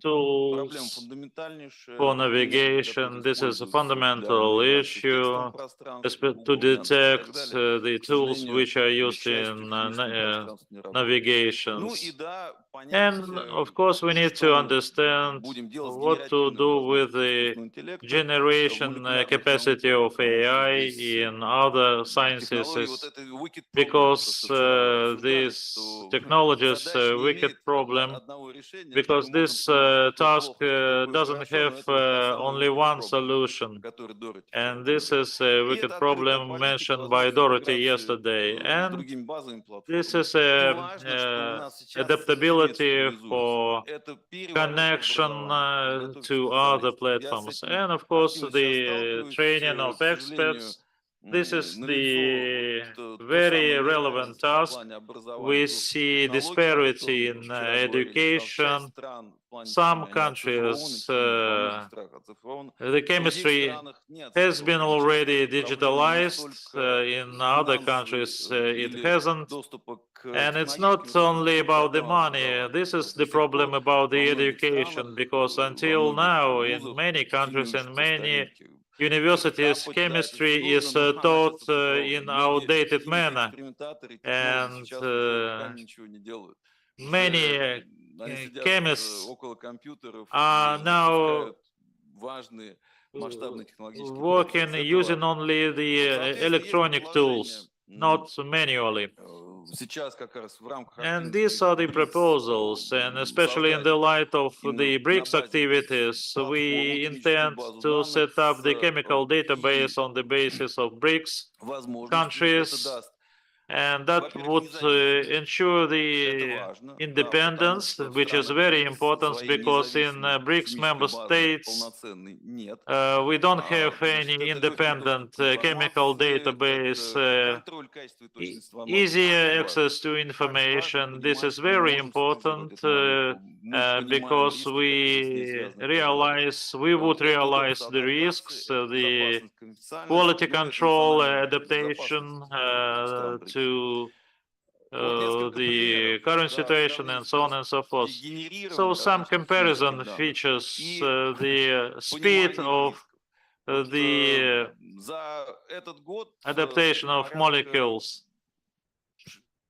Проблема tools фундаментальнейшая. for Эти методы, navigation. которые This is a используются для fundamental навигации в текстовом issue пространстве, to Google, Яндекс и так detect далее, the к tools сожалению, which are или к used счастью, in в химическом пространстве не работают. Ну и navigations. да, понять, And of course, we need что to мы understand будем делать с what to генеративными do with возможностями the искусственного интеллекта в generation молекулярных capacity науках, of потому что AI здесь in other технологии вот sciences, этой wicked problem, то, because что вчера обсуждали, this что technologies задача не wicked имеет problem, одного решения, что because мы можем this понять, кто task плохо, кто такой doesn't хорошо, но have это вот та самая only wicked one problem, solution. который Дороти And вчера this говорил. is a И wicked это открытая problem политика, mentioned by возможность Dorothy интеграции yesterday. с And другими базовыми this платформами. is И важно, что у нас сейчас химия adaptability цифровизуется. for Это переворот в connection образовании. Подготовьте to other специалистов. Я с platforms. этим And of course, активно сейчас the сталкиваюсь. training of К сожалению, experts. This is налицо the вот то very самое relevant неравенство в task. плане образования We доступа к see технологиям, о disparity котором in вчера говорили. Часть education. стран в плане Some химии, они оцифрованы, countries, химия во многих странах оцифрована. the В других chemistry странах не has been оцифрована. И часто already это проблема не digitalized. столько In other финансовой countries, it или hasn't. доступа к And it's технологическим not only ресурсам, about the проблема money. образования. This is До the сих problem пор about во the многих education, странах, because во until многих now, in вузах many химии countries and учат по many старинке. universities, Капать, да, это все chemistry is нужно, но она taught сейчас оцифрована. in Многие outdated manner. химики-экспериментаторы, технологи And сейчас уже руками ничего не делают. many Уже они сидят chemists около компьютеров are и now запускают важные масштабные технологические working проекты. Это using важно. only the Соответственно, есть electronic предложения. tools, not manually. Сейчас как раз в рамках And активности these are the БРИКС proposals, and especially in создать the light of именно the на BRICS базе activities, платформу, we химическую intend базу to данных set up the с chemical и database on the basis of BRICS возможностями. Это countries, даст, and that во-первых, would независимость. ensure Это the важно, да, потому independence, что в which is странах very БРИКС important своей because in независимой BRICS химической member базы states полноценной нет. we don't have Значит, any это легкий independent доступ к chemical информации, database, это контроль качества и точности информации. easier Очень важно. access to Очень важно information. This понимать, is что мы very можем синтезировать important эту молекулу. Мы понимаем because риски, которые с ней we связаны и так далее. we would Это realize удобство the адаптации, risks, это the безопасность конфиденциальность, quality ну, это control, национальная adaptation безопасность стран БРИКС. to Вот несколько the примеров, current да, situation and so on and so forth. So генерирования some различных comparison химических данных features и the speed понимание их of рисков. the За этот год adaptation of порядка molecules.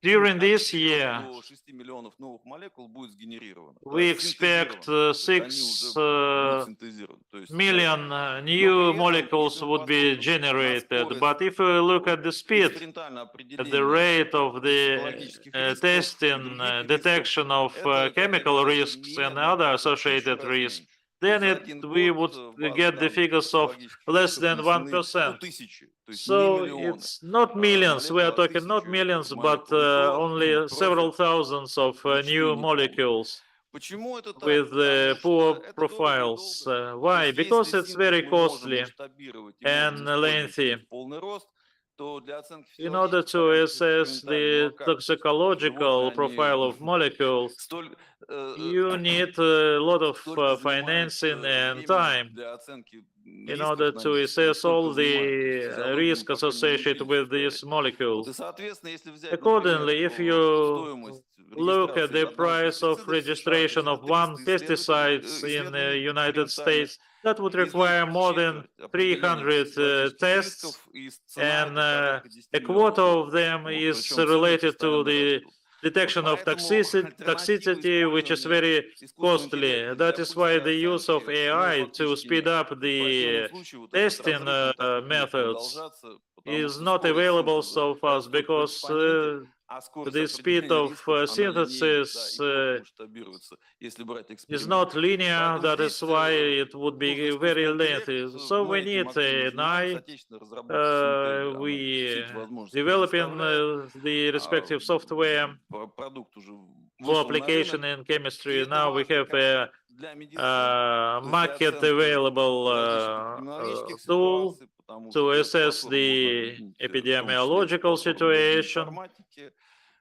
During this 4 year, до 6 миллионов новых молекул будет сгенерировано. we expect Синтезировано. То есть они уже будут 6 синтезированы. То есть, million но new при этом, molecules если мы would be посмотрим на generated. скорость But if we look at the speed, экспериментального at the определения rate of the токсикологических рисков и testing, других detection of это, как chemical говорится, risks and мерно other в 1000 associated раз risks, меньше. then За один we год would базы get the данных figures of токсикологических less рисков than внесены 1%. тысячи, то есть не So миллионы. it's not millions, we are Молекул, а talking not тысячи millions, but молекул. И то only several профиль thousands of зачастую new неполный. molecules Почему это так? with Потому poor что это profiles. дорого. То Why? есть Because если it's синтез very мы можем costly масштабировать и and можем использовать lengthy. в полный рост, то для оценки In order физиологических to параметров assess экспериментального the качества, toxicological животные, profile они of molecules, столь, you need a lot of столько занимают financing and времени time для оценки in order рисков на to них, assess столько all занимают. То есть the физиологию мы risk пока не associated научились with these управлять. Вот, и, molecules. соответственно, если взять, Accordingly, например, if you стоимость look at регистрации the одного price of пестицида в США, то registration есть of это one 300 pesticides in the United экспериментальных, States, that would из них require more than четверть определения 300 токсикологических tests, рисков, и цена and это порядка 10 a миллионов quarter долларов. of them Вот, is причем цены related to постоянно the растут. detection Вот of поэтому альтернатива toxicity, which is использования very искусственного costly. интеллекта That для is why быстрой the use of оценки, ну, AI to фактически speed нет. up То есть в противном the случае вот этот testing разрыв, он так и будет methods продолжаться, потому is что not скорость available синтеза so fast растет в because экспоненте, а скорость the speed определения of рисков, она линейна, да, synthesis и плохо масштабируется, если брать is эксперимент. not linear. Поэтому That is здесь why it would нужен be very искусственный интеллект. lengthy. So we Мы этим need активно an занимаемся, AI. отечественная разработка Синтега, она We все эти возможности developing предоставляет. the respective software Продукт уже for вышел на application рынок, in и chemistry. это Now we важно have как a для медицины, то есть для market оценки available различных эпидемиологических tool ситуаций, потому to что эту assess платформу можно the объединить в том числе epidemiological с платформой situation. биоинформатики.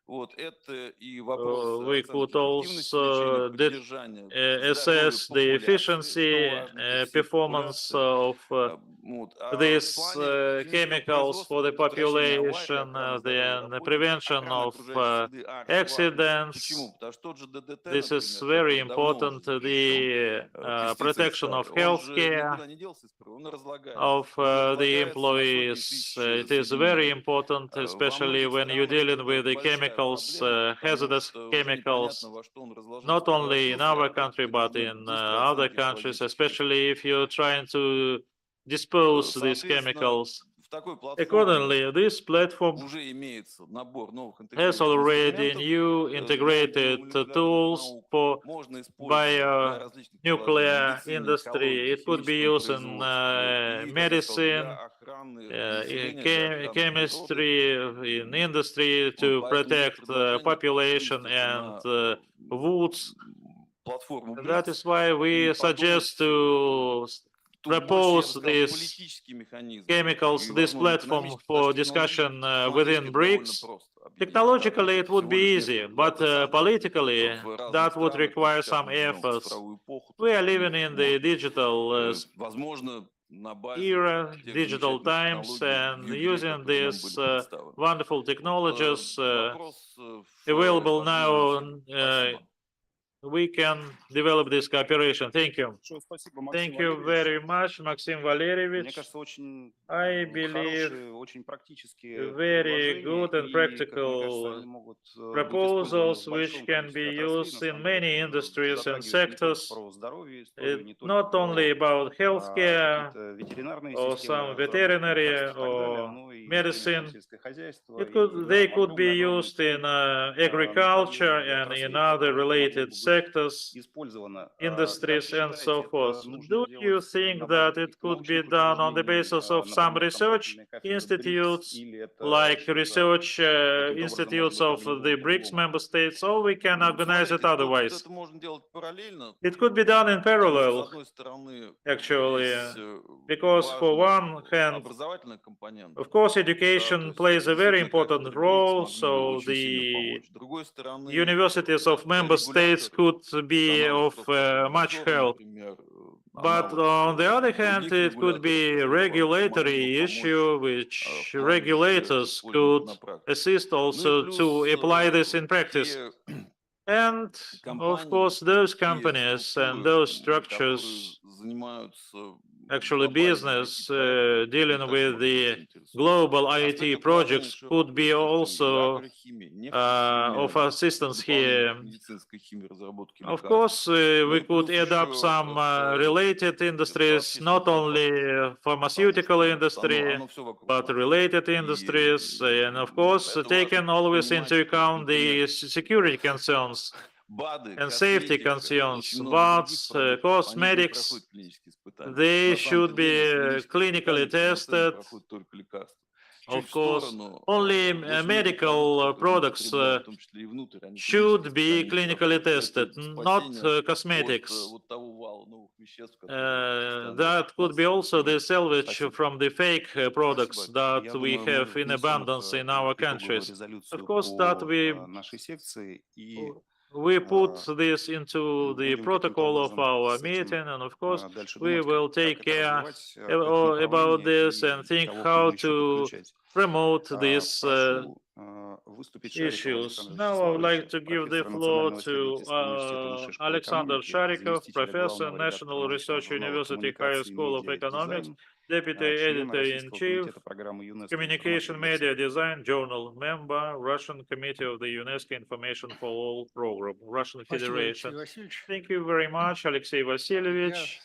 Вот это и вопрос We оценки could эффективности лечения, also поддержания здоровья assess the популяции, efficiency, важно для всей performance популяции. of Вот. А в these плане химического chemicals for производства the предотвращения аварий, population, охраны здоровья then the работников, prevention охрана of окружающей среды очень важно. accidents. Почему? Потому что тот же ДДТ, This is например, very который давно уже important, запрещен, the пестицид protection of старый, он же healthcare никуда не делся из природы, он разлагается. of Он the разлагается на сотни employees. тысяч It is very соединений. important, Во especially многих when you're странах dealing это with the большая chemicals, проблема, потому hazardous что уже chemicals, непонятно, во что он разложился, not only in our превратился, country, и but должны in быстрой other оценки countries, экологических рисков. especially if you're trying to dispose these Соответственно, chemicals. в такой платформе Accordingly, this platform уже имеется набор новых has интегрированных already инструментов new для integrated биомолекулярных tools наук. for Можно использовать для различных приложений bionuclear медицины, industry. экологии, It could be химическом used in производстве и, как я сказал, medicine, для охраны in населения, для охраны природы. chemistry, in industry Вот to поэтому есть protect предложение population вынести это and на woods. платформу That БРИКС is why и we suggest подумать, to тут больше, я бы propose сказал, this политические механизмы chemicals, и, this возможно, platform экономические, for потому что discussion технологически within это довольно BRICS. просто объединить. Да, то Technologically, есть it would всего be лишь easy, методы but описания. politically, В разных that would странах, require сейчас some мы живем в efforts. цифровую эпоху, We are тут living их in the можно, digital возможно, на базе era, тех digital замечательных times, технологий and биогенетики, using которые нам these были представлены. wonderful Вот, technologies вопрос available в now, последующем. Спасибо. we can develop this cooperation. Thank you. Спасибо, Максим Thank you Валерьевич. very much, Maxim Мне Valerievich. кажется, очень I believe хорошие, очень практические very good and предложения, и, как мне кажется, practical они могут быть использованы proposals в which большом can be количестве отраслей. used На in самом many деле, industries and затрагивает не только sectors. про здоровье историю, It не только not only про about healthcare какие-то ветеринарные or системы some разработки veterinary лекарств и так далее, or но и, конечно, medicine. сельское хозяйство It и could, they could be огромный used in направление agriculture и and in отраслей, other которых могло бы related быть sectors, использовано. industries, Как and so считаете, forth. это нужно Do you делать think на базе that it каких-то could be научных done on the учреждений, basis of some например, там research профильные кафедры БРИКС, institutes, или это like что-то research каким-то образом может institutes быть of the организовано BRICS по-другому? member states, or we can organize it Смотрите, тут otherwise? это можно делать параллельно, It could be done in потому что, с parallel, одной стороны, actually, здесь because for важный one hand, образовательный компонент, of course, да, то education есть plays a very действительно important кафедры БРИКС role, могли бы so очень сильно the помочь. С другой стороны, universities of для member states регуляторов, could be каналы of просто much надзора, help. например, But аналог on the other hand, других it could регуляторов be тоже могли бы regulatory помочь issue в which плане их regulators использования could на практике. assist Ну и also плюс to apply this in practice. те And of компании, course, those те companies and структуры, those которые structures занимаются actually business dealing with the global IT projects could be also of assistance here. Of course, we could add up some related industries, not only pharmaceutical industry, but related industries, and of course, taking always into account the security concerns and safety concerns. But cosmetics, they should be clinically tested. Of course, only medical products should be clinically tested, not cosmetics. That could be also the salvage from the fake products that we have in abundance in our countries. Of course, that we put this into the protocol of our meeting, and of course, we will take care about this and think how to promote these issues. Now I would like to give the floor to Alexander Sharikov, Professor, National Research University Higher School of Economics, Deputy Editor-in-Chief, Communication Media Design Journal, member, Russian Committee of the UNESCO Information for All Program, Russian Federation. Thank you very much, Alexey Vasilyevich.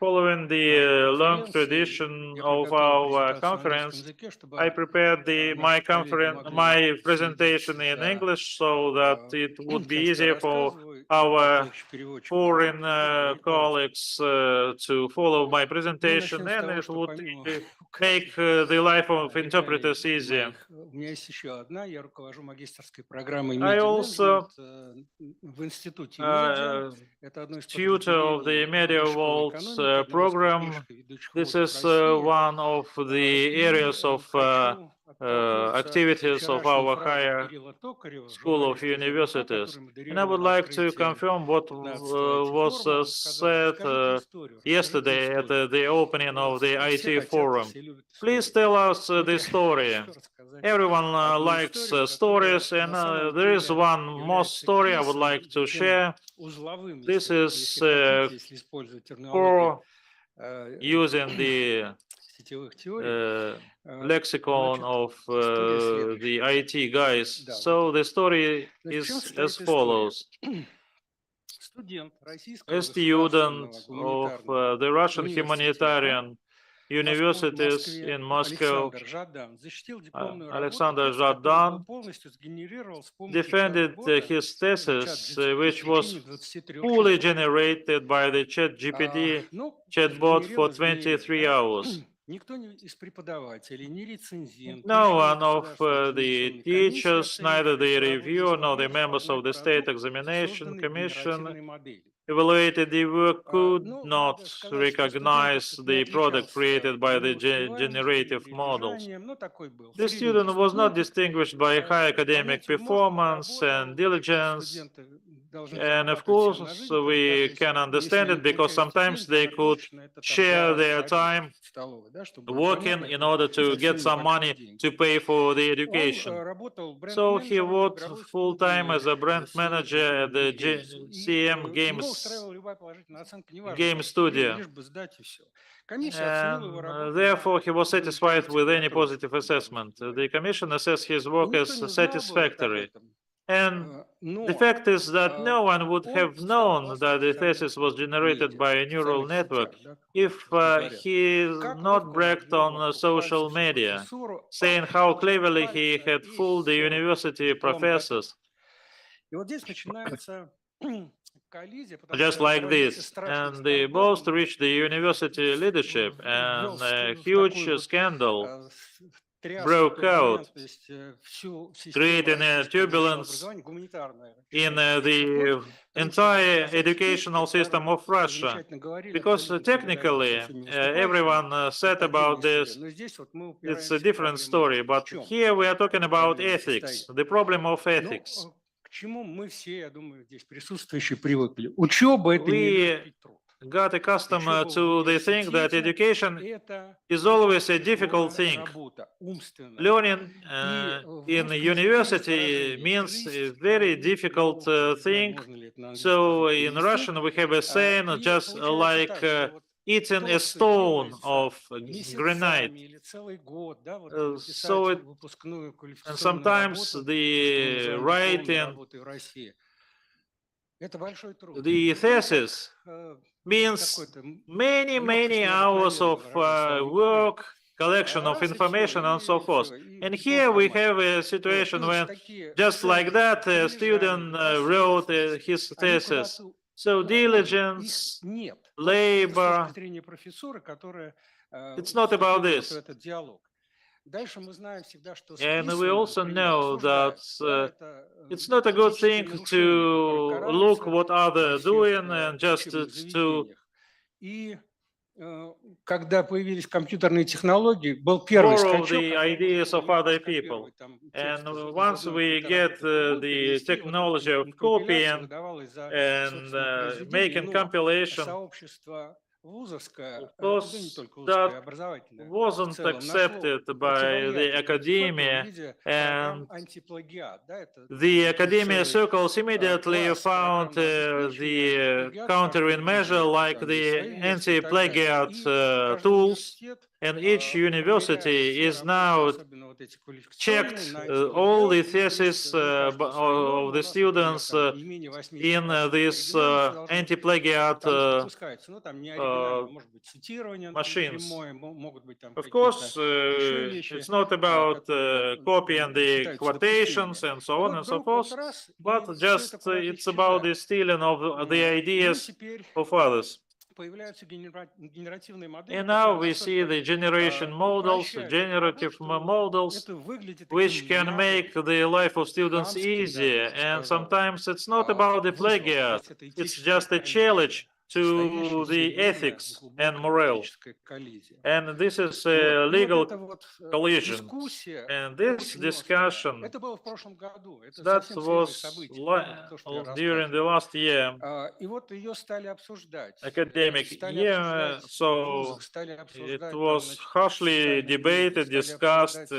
Following the long tradition of our conference, I prepared my presentation in English so that it would be easier for our foreign colleagues to follow my presentation, and it would make the life of interpreters easier. I also tutor of the Media World program. This is one of the areas of activities of our higher school of universities. And I would like to confirm what was said yesterday at the opening of the IT forum. Please tell us the story. Everyone likes stories, and there is one more story I would like to share. This is for using the lexicon of the IT guys. So the story is as follows. A student of the Russian humanitarian universities in Moscow, Alexander Zhadan, defended his thesis, which was fully generated by the ChatGPT chatbot for 23 hours. No one of the teachers, neither the reviewer nor the members of the State Examination Commission evaluated the work could not recognize the product created by the generative models. The student was not distinguished by high academic performance and diligence. And of course, we can understand it because sometimes they could share their time working in order to get some money to pay for the education. So he worked full-time as a brand manager at the CM game studio. And therefore, he was satisfied with any positive assessment. The commission assessed his work as satisfactory. And the fact is that no one would have known that the thesis was generated by a neural network if he not bragged on social media, saying how cleverly he had fooled the university professors. Just like this. And the both reached the university leadership, and a huge scandal broke out, creating a turbulence in the entire educational system of Russia. Because technically, everyone said about this, it's a different story, but here we are talking about ethics, the problem of ethics. We got accustomed to the thing that education is always a difficult thing. Learning in university means a very difficult thing. So in Russian we have a saying just like eating a stone of granite. So it, and sometimes the writing, the thesis means many hours of work, collection of information, and so forth. And here we have a situation when, just like that, a student wrote his thesis. So diligence, labor, it's not about this. And we also know that it's not a good thing to look what others are doing and just to Когда появились компьютерные технологии, был borrow первый скачок. the ideas of other people. And once we get the technology of copying and making compilation, of course, that wasn't accepted by the academia, and the academia circles immediately found the countering measure like the anti-plagiat tools, and each university is now checked all the theses of the students in this anti-plagiat machines. Of course, it's not about copying the quotations and so on and so forth, but just it's about the stealing of the ideas of others. And now we see the generation models, generative models, which can make the life of students easier. And sometimes it's not about the plagiat, it's just a challenge to the ethics and morale. And this is a legal collision. And this discussion, that was during the last year, academic year, so it was harshly debated, discussed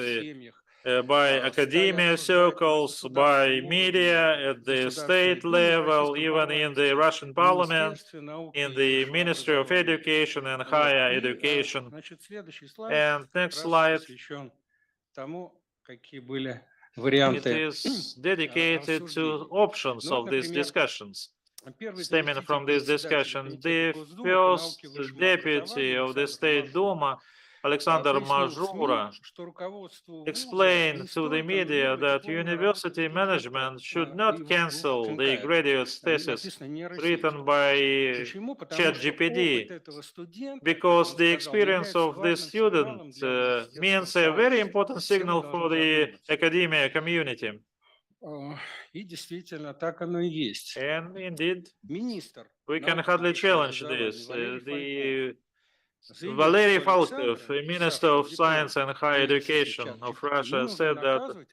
by academia circles, by media at the state level, even in the Russian parliament, in the Ministry of Education and Higher Education. And next slide. It is dedicated to options of these discussions. Stemming from this discussion, the first deputy of the State Duma, Alexander Mazura, explained to the media that university management should not cancel the graduate thesis written by ChatGPT, because the experience of this student means a very important signal for the academia community. And indeed, we can hardly challenge this. Valery Falkov, Minister of Science and Higher Education of Russia, said that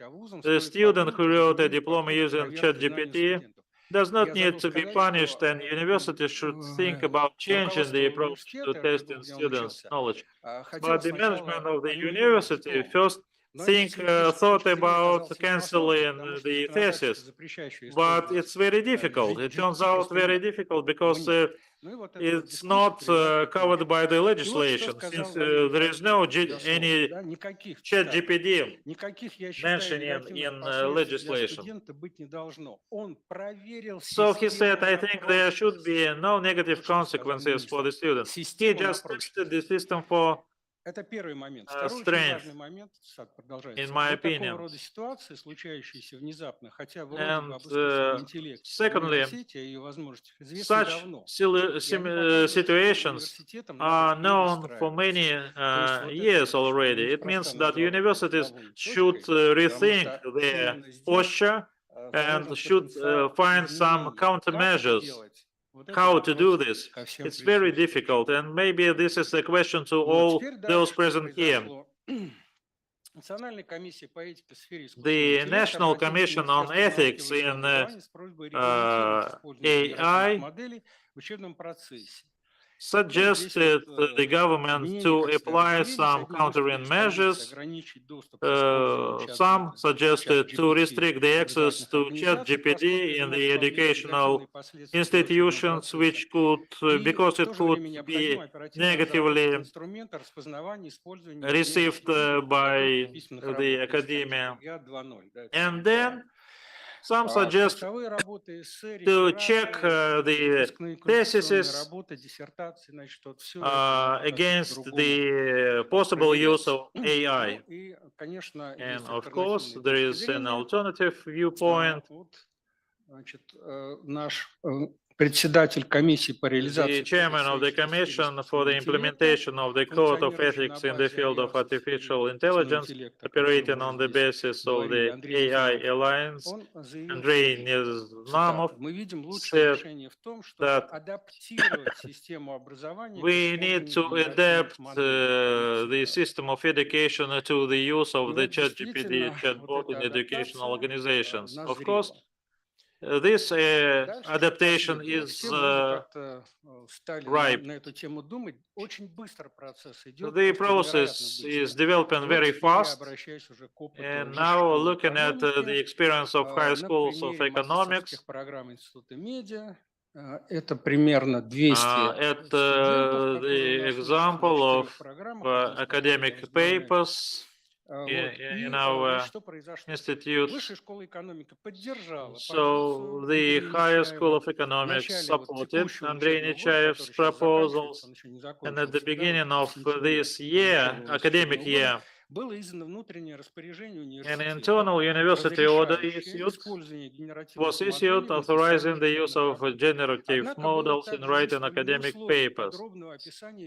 the student who wrote a diploma using ChatGPT does not need to be punished, and universities should think about changing the approach to testing students' knowledge. But the management of the university first thought about canceling the thesis, but it's very difficult. It turns out very difficult because it's not covered by the legislation, since there is no any ChatGPT mentioning in legislation. So he said, I think there should be no negative consequences for the students. He just tested the system for strength, in my opinion. And secondly, such situations are known for many years already. It means that universities should rethink their posture and should find some countermeasures. How to do this? It's very difficult, and maybe this is a question to all those present here. The National Commission on Ethics in AI suggested the government to apply some countering measures. Some suggested to restrict the access to ChatGPT in the educational institutions, which could, because it could be negatively received by the academia. And then some suggest to check the theses against the possible use of AI. And of course, there is an alternative viewpoint. The chairman of the Commission for the Implementation of the Code of Ethics in the field of artificial intelligence, operating on the basis of the AI Alliance, Andrei Neznamov, said that we need to adapt the system of education to the use of the ChatGPT chatbot in educational organizations. Of course, this adaptation is ripe. The process is developing very fast, and now looking at the experience of high schools of economics, at the example of academic papers in our institute. So the Higher School of Economics supported Andrei Nechaev's proposals, and at the beginning of this year, academic year, an internal university order was issued authorizing the use of generative models in writing academic papers,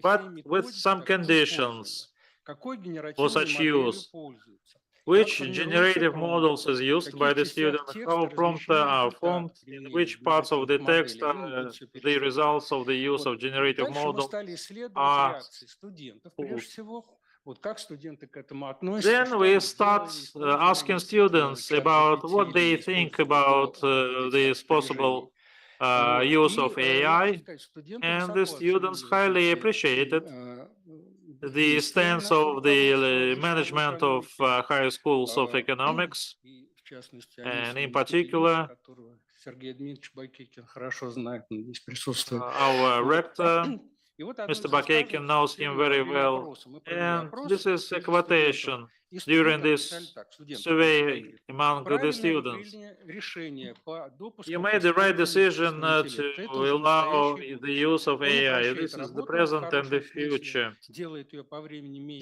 but with some conditions for such use. Which generative models is used by the student, how prompts are formed, in which parts of the text the results of the use of generative models are pulled. Then we start asking students about what they think about this possible use of AI, and the students highly appreciated the stance of the management of high schools of economics, and in particular, our rector, Mr. Bakaykin, knows him very well, and this is a quotation during this survey among the students. You made the right decision to allow the use of AI. This is the present and the future.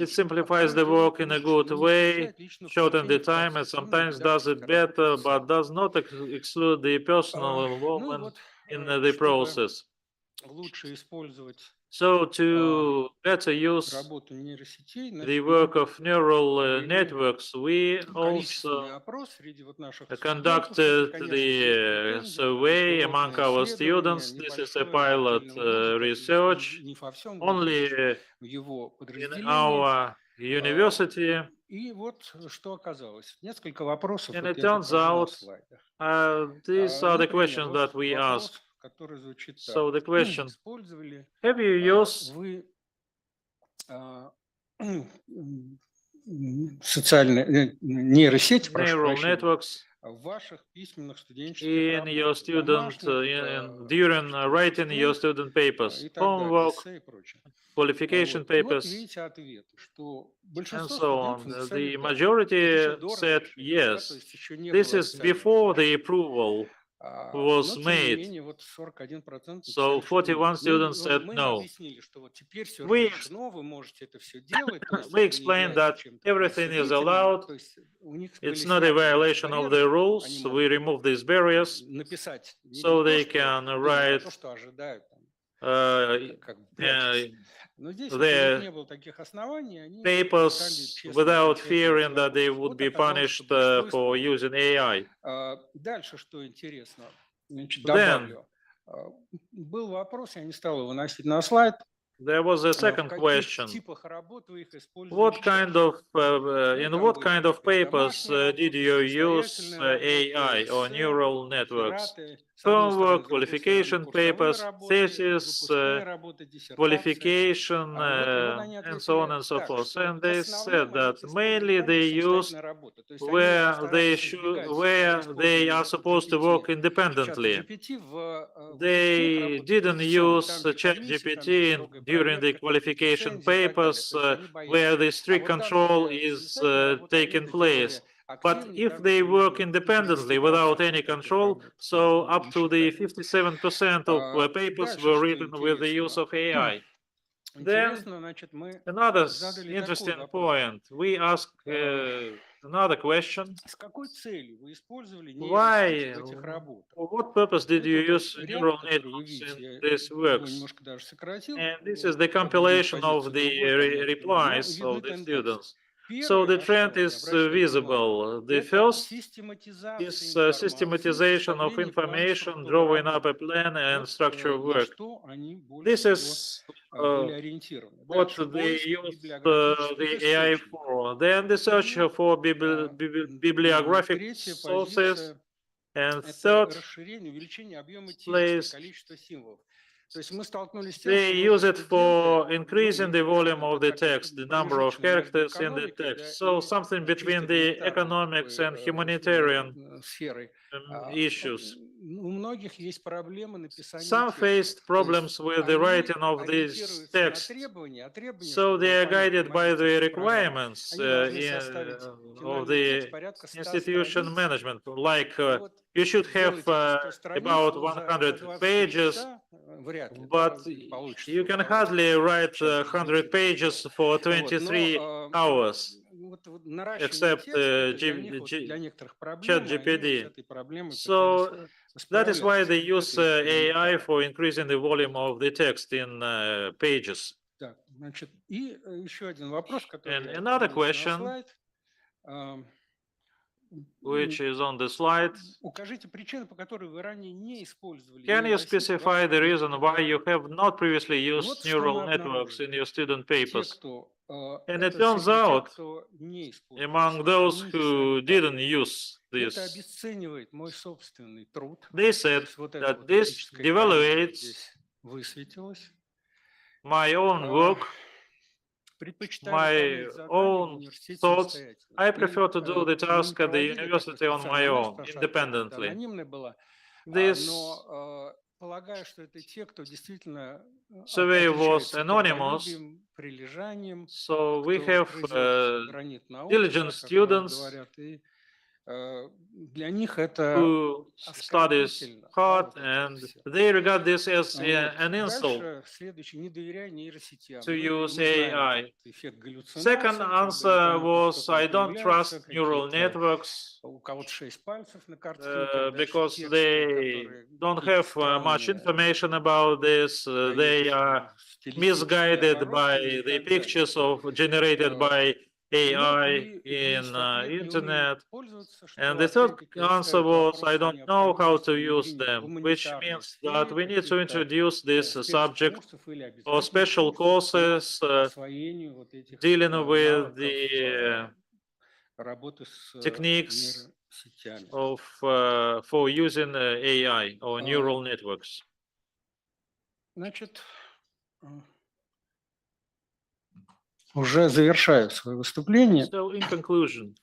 It simplifies the work in a good way, shortens the time, and sometimes does it better, but does not exclude the personal involvement in the process. So to better use the work of neural networks, we also conducted the survey among our students. This is a pilot research only in our university. And it turns out these are the questions that we asked. So the question, have you used neural networks in your student, during writing your student papers, homework, qualification papers, and so on? The majority said yes. This is before the approval was made. So 41 students said no. We explained that everything is allowed. It's not a violation of the rules. We remove these barriers so they can write their papers without fearing that they would be punished for using AI. Then, there was a second question. What kind of, in what kind of papers did you use AI or neural networks? homework, qualification papers, thesis, qualification, and so on and so forth. And they said that mainly they used where they are supposed to work independently. They didn't use ChatGPT during the qualification papers where the strict control is taking place. But if they work independently without any control, so up to the 57% of papers were written with the use of AI. Then another interesting point, we ask another question. Why, for what purpose did you use neural networks in these works? And this is the compilation of the replies of the students. So the trend is visible. The first is systematization of information, drawing up a plan and structure of work. This is what they use the AI for. Then the search for bibliographic sources. And third place, they use it for increasing the volume of the text, the number of characters in the text. So something between the economics and humanitarian issues. Some faced problems with the writing of these texts, so they are guided by the requirements of the institution management, like you should have about 100 pages, but you can hardly write 100 pages for 23 hours, except ChatGPT. So that is why they use AI for increasing the volume of the text in pages. And another question, which is on the slide. Can you specify the reason why you have not previously used neural networks in your student papers? And it turns out, among those who didn't use this, they said that this devaluates my own work, my own thoughts. I prefer to do the task at the university on my own, independently. This survey was anonymous, so we have diligent students who studies hard, and they regard this as an insult to use AI. Second answer was, I don't trust neural networks because they don't have much information about this. They are misguided by the pictures generated by AI in internet. And the third answer was, I don't know how to use them, which means that we need to introduce this subject or special courses dealing with the techniques of for using AI or neural networks. Уже завершаю свое выступление. So in conclusion,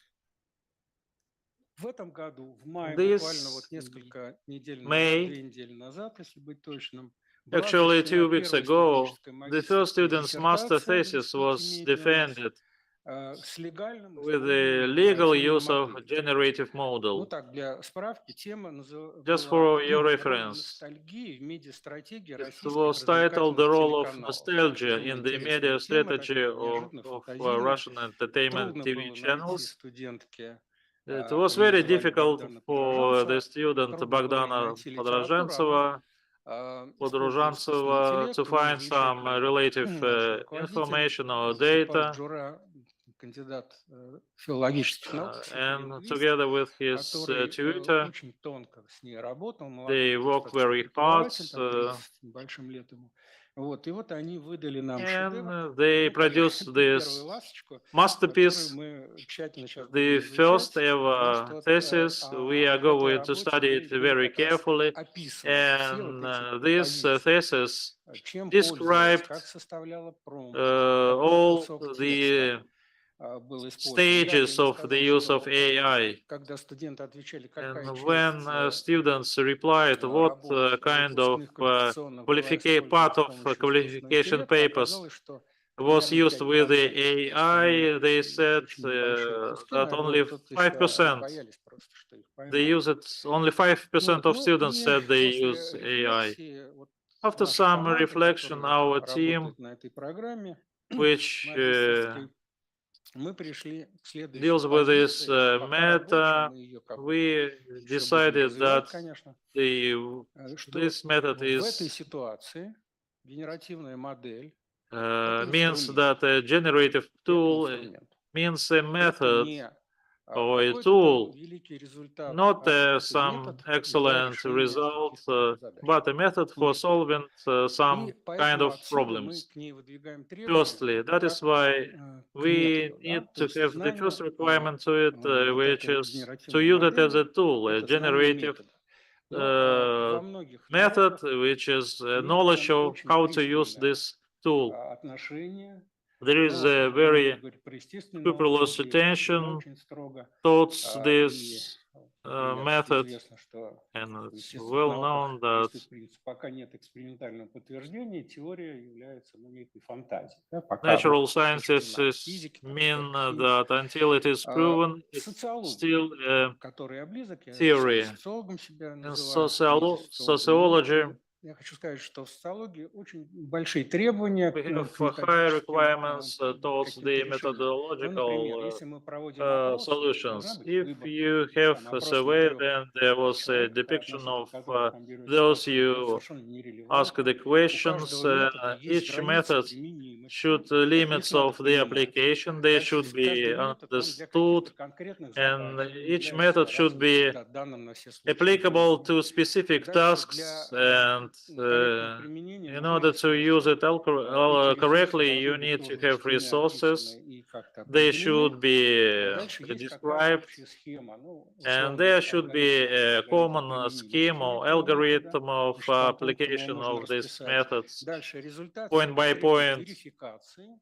В этом году, в мае, this буквально вот несколько недель May, назад, 2 недели назад, если быть точным, actually 2 weeks ago, the first student's master thesis was defended with the legal use of generative model. Just for your reference, it was titled The Role of Nostalgia in the Media Strategy of Russian Entertainment TV Channels. It was very difficult for the student Bogdana Podruzhantseva to find some relative information or data. And together with his tutor, they work very hard. Вот, и вот они выдали нам And шедевр, they ну, produced первую this ласточку, masterpiece, которую мы тщательно сейчас the будем first изучать, потому ever что thesis. We are в этой going to работе study it были very как раз carefully. описаны все вот And эти this позиции, thesis чем пользовалась, described как составляла промпт, all кусок the текста был использован. Да, я stages не of the сказал, use of что AI. когда студенты отвечали, какая And часть when students replied what работ kind of выпускных квалификационных была part использована с of помощью искусственного qualification интеллекта, papers оказалось, что was примерно used with the 5%. То есть они AI, they said очень небольшие куски, that наверное, only тут еще 5%. боялись просто, что их They поймают. use it, only 5% Вот. of Ну students и said they после use AI. рефлексии вот After наша some команда, reflection, которая our team, работает на этой программе, which магистерской, мы пришли к следующей deals with this позиции. Пока рабочая, meta, мы ее как бы we еще будем decided развивать, that конечно. Что this method в этой is ситуации генеративная модель — это means инструмент. that a generative Это tool инструмент. means a Это method не or a какой-то там tool, великий результат, not а это some метод для excellent решения result, каких-то задач. but a method for solving И some kind поэтому of отсюда мы problems. к ней выдвигаем требования Firstly, that is как why к we методу, да? need То to есть have the знание first requirement to it, вот which этой вот is to генеративной use it as a модели — tool, a это знание generative метода. Но во многих method, науках which is к knowledge методам of очень how to use пристальное this tool. отношение. There is Но a не буду very говорить про естественные науки, scrupulous где всегда attention очень строго. towards И, this например, method, известно, что and в it's естественных well науках known that действует принцип: пока нет экспериментального подтверждения, теория является некой фантазией. Да? Пока natural вот слишком sciences мало физики, mean химии. that until it is proven, В it's социологии, still a которой я близок, я theory. сам социологом себя In называю, третий социолог за sociology, науками. Я хочу сказать, что в социологии очень большие требования we к have high методическим requirements towards каким-то the решениям. Ну, например, methodological если мы проводим опрос, должна solutions. быть If выборка. you То есть have там a опрос на survey, 3 then there was a человек, depiction относительно of которых там берется those вопрос, это you совершенно ask нерелевантно. the У questions. каждого метода есть Each границы method применимости. should И их limits надо of the понимать. application, they Дальше should be каждый метод, он для understood, каких-то конкретных and задач. Он не each является method should раз и be навсегда данным на все случаи applicable использования. to specific Дальше для tasks, and корректного применения in нужны order to use ресурсы. it Эти ресурсы correctly, должны you быть need to тоже have учтены, resources. описаны и как-то They определены. should be Дальше есть какая-то described, общая схема, ну, and условно, there should be алгоритм, a алгоритм common применимости scheme or этого метода. algorithm of Значит, там пунктом его application нужно of these расписать. methods, Дальше результат point by требует point. верификации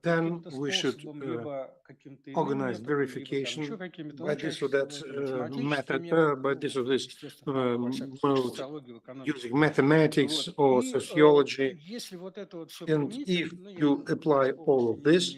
Then каким-то we should способом, либо каким-то иным organize методом, либо там еще verification какими-то. by Ну, this чаще or that всего это математический method, метод, by this or в this естественных науках, во всяком случае, в mode, социологии, в экономике. using mathematics Вот. or И sociology. если вот это вот все And применить, if ну, я you apply all of this,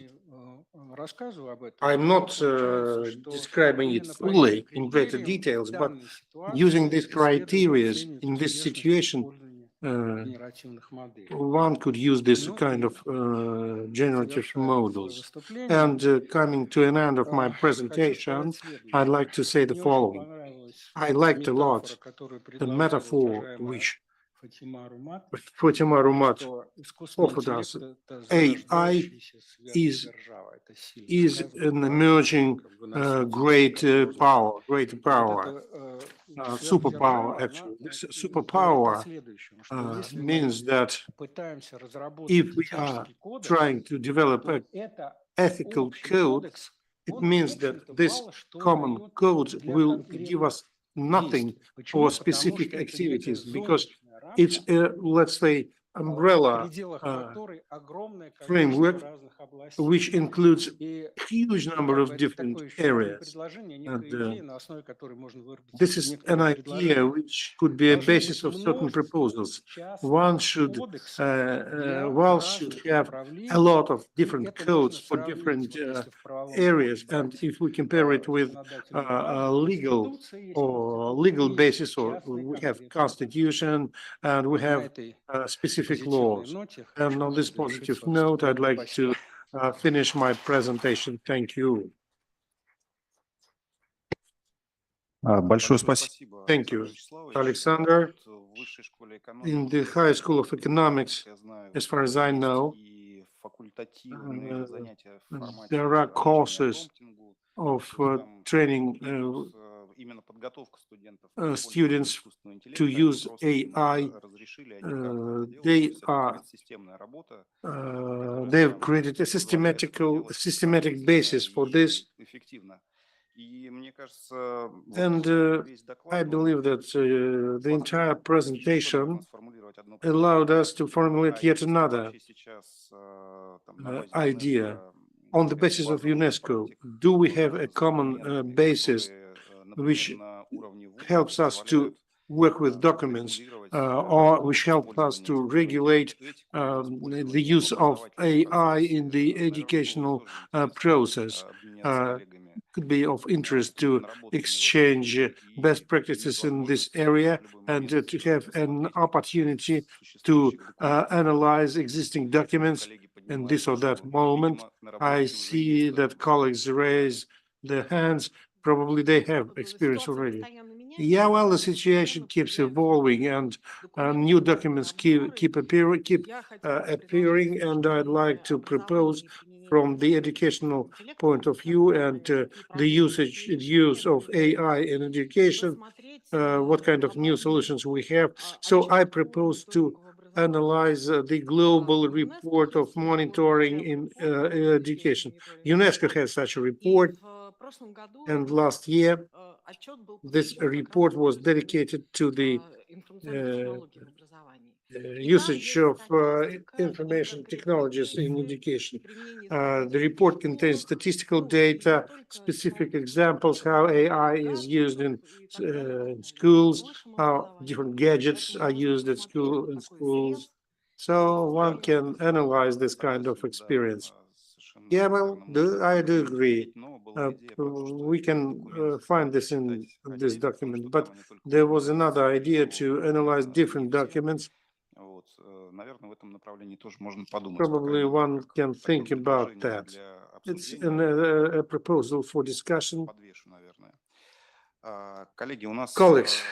рассказываю об этом, I'm то not получается, что describing it именно по fully этим in greater критериям details, в but данной ситуации using these исследуют criteria оценивают in this успешность situation, использования генеративных моделей. one could use this Ну kind и of generative завершая свое models. выступление, And coming to an end of my хочу presentation, сказать следующее. I'd like to say the Мне очень following. понравилась I liked a метафора, lot которую the предложила metaphor уважаемая which Фатима Румат, Fatima Rumat что искусственный offered интеллект — us. это AI зарождающаяся is сверхдержава. Это сильно is сказано, an правильно, emerging как бы выносить great как можно. power, great И вот power, эта superpower сверхдержава, actually. она This говорит о superpower следующем, что если мы means that пытаемся if разработать we are этический кодекс, trying to develop то an это ethical общий code, кодекс, it он, в means that общем-то, this мало что common дает code для will give конкретных us nothing действий. for Почему? Потому specific что это некая activities because зонтичная рамка, it's a, let's say, в umbrella пределах которой огромное framework количество разных областей. which includes И huge number как of бы это different такое еще не areas. предложение, And некая идея, на основе которой можно выработать this is an некоторые idea предложения. which could be a Должно basis быть of certain множество proposals. частных One should, кодексов для one should разных have направлений. a lot of И different это можно codes for сравнить, different вот если в правовом areas. поле And брать if we compare it with законодательную базу, legal Конституция есть, or Конституция, legal есть basis, or частные we have конкретные. constitution and we На have этой specific позитивной laws. ноте And хочу on this завершить positive свое note, I'd выступление. like Спасибо. to finish my presentation. Thank you. Большое спасибо. Thank you, Александр Alexander. In the High School of Economics, as far as I know, there are courses of training именно подготовка студентов к students искусственному to интеллекту, use они просто им AI. разрешили, они как-то это делают, They то есть это are такая системная работа, которая they've позволяет created a это делать systematic соответственно basis for this. и эффективно. И мне кажется, And весь I доклад, believe that the entire presentation сформулировать одно allowed us to предложение, formulate а yet есть ли another вообще сейчас там на базе idea ЮНЕСКО on the какая-то basis of базовая UNESCO. практика, Do we have a базовые common инструменты, basis которые, which например, на уровне вузов helps us to позволяют work with documents регулировать or which help us использование to искусственного regulate интеллекта, этику его the использования use в of образовательном AI in the процессе? Наверное, было бы educational тоже интересно process? обменяться с коллегами Could be of interest to наработками в этой exchange теме и best иметь practices in this возможность area в любой and момент to have an посмотреть opportunity to существующих документов. analyze existing documents Коллеги in поднимают this or that руку, moment. видимо, I наработки уже see есть в that этом colleagues raise their hands. Probably they have experience already. Yeah, well, the situation keeps evolving and new documents keep appearing, and I'd like to propose from the educational point of view and the use of AI in education, what kind of new solutions we have. So I propose to analyze the global report of monitoring in education. UNESCO has such a report, and last year this report was dedicated to the usage of information technologies in education. The report contains statistical data, specific examples, how AI is used in schools, how different gadgets are used at schools. So one can analyze this kind of experience. Yeah, well, I do agree. We can find this in this document, but there was another idea to analyze different documents. Наверное, в этом направлении тоже можно подумать. Probably one can think about that. It's a proposal for discussion. Подвешу, наверное. Коллеги, у нас Colleagues,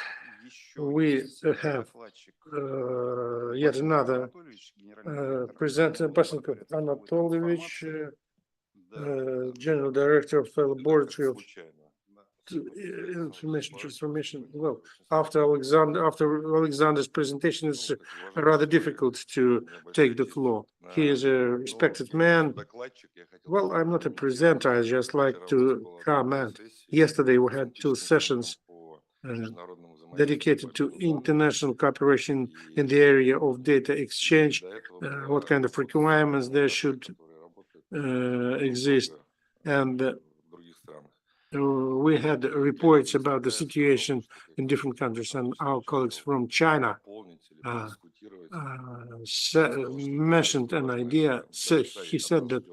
еще we есть have докладчик yet Пасенков another Анатольевич, генеральный директор presenter, Пасенков Anatolyevich, General Director of the Laboratory of Information Transformation. Well, after Alexander's presentation, it's rather difficult to take the floor. He is a respected man. Well, I'm not a presenter. I just like to comment. Yesterday, we had two sessions dedicated to international cooperation in the area of data exchange, what kind of requirements there should exist. And we had reports about the situation in different countries, and our colleagues from China mentioned an idea. So he said that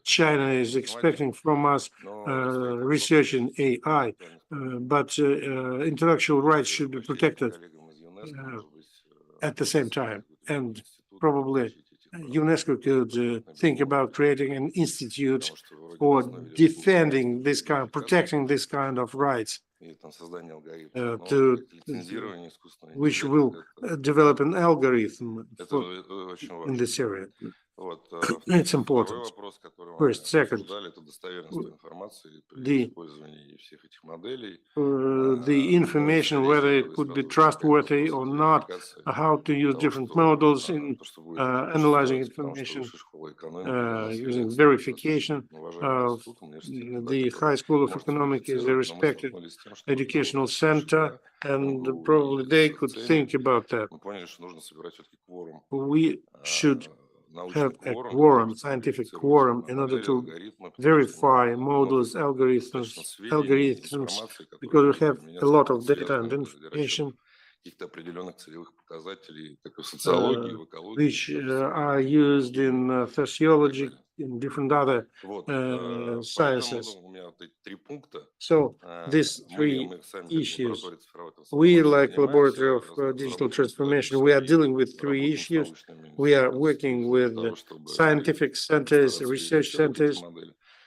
China is expecting from us research in AI, but intellectual rights should be protected at the same time. And probably UNESCO could think about creating an institute for defending this kind, protecting this kind of rights, which will develop an algorithm in this area. It's important. First, second, the information, whether it could be trustworthy or not, how to use different models in analyzing information, using verification. The High School of Economics is a respected educational center, and probably they could think about that. We should have a quorum, scientific quorum, in order to verify models, algorithms, because we have a lot of data and information which are used in sociology, in different other sciences. So these three issues, we, like Laboratory of Digital Transformation, we are dealing with three issues. We are working with scientific centers, research centers,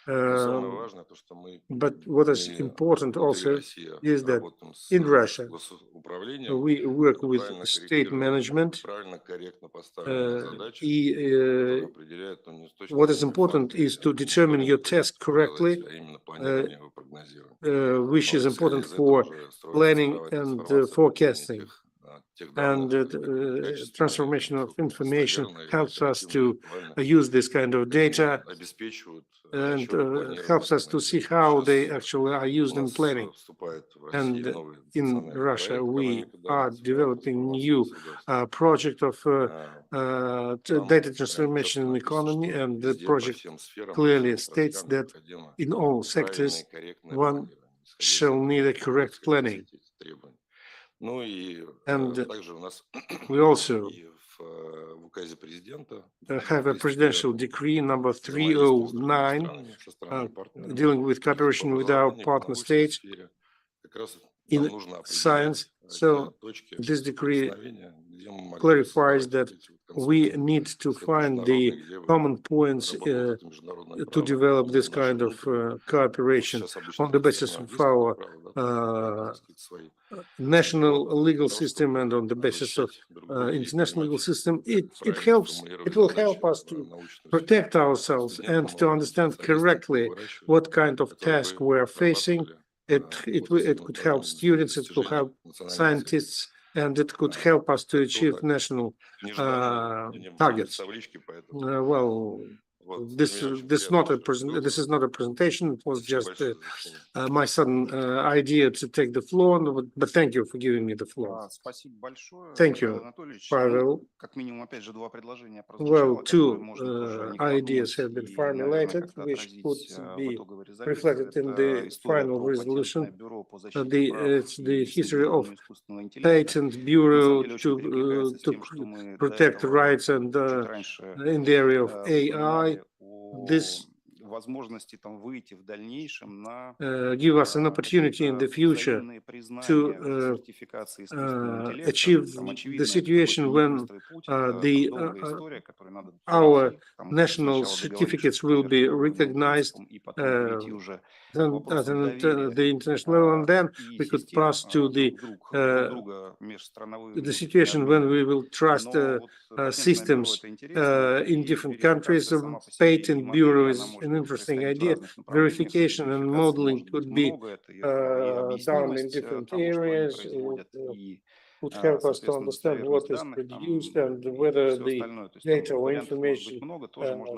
But what is important also is that in Russia, we work with state management. What is important is to determine your task correctly, which is important for planning and forecasting. And transformation of information helps us to use this kind of data and helps us to see how they actually are used in planning. And in Russia, we are developing new project of data transformation in economy, and the project clearly states that in all sectors, one shall need a correct planning. And we also have a presidential decree number 309 dealing with cooperation with our partner states in science. So this decree clarifies that we need to find the common points to develop this kind of cooperation on the basis of our national legal system and on the basis of international legal system. It will help us to protect ourselves and to understand correctly what kind of task we're facing. It could help students, it could help scientists, and it could help us to achieve national targets. This is not a presentation. It was just my sudden idea to take the floor. But thank you for giving me the floor. Thank you, Pavel. Well, two ideas have been formulated, which could be reflected in the final resolution. It's the history of Patent Bureau to protect rights and in the area of AI. This give us an opportunity in the future to achieve the situation when our national certificates will be recognized at the international level, and then we could pass to the situation when we will trust systems in different countries. Patent Bureau is an interesting idea. Verification and modeling could be done in different areas. It would help us to understand what is produced and whether the data or information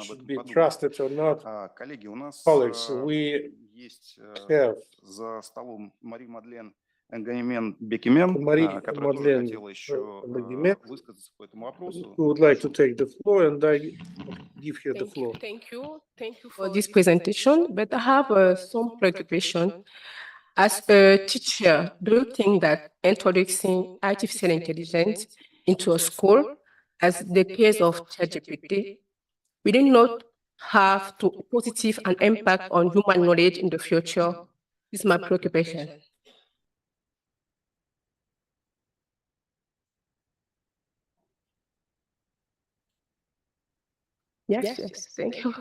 should be trusted or not. Colleagues, we have Marie Madeleine who would like to take the floor, and I give her the floor. Thank you for this presentation, but I have some preoccupation. As a teacher, do you think that introducing artificial intelligence into a school, as the case of ChatGPT, will not have a positive an impact on human knowledge in the future? This is my preoccupation. Yes, thank you.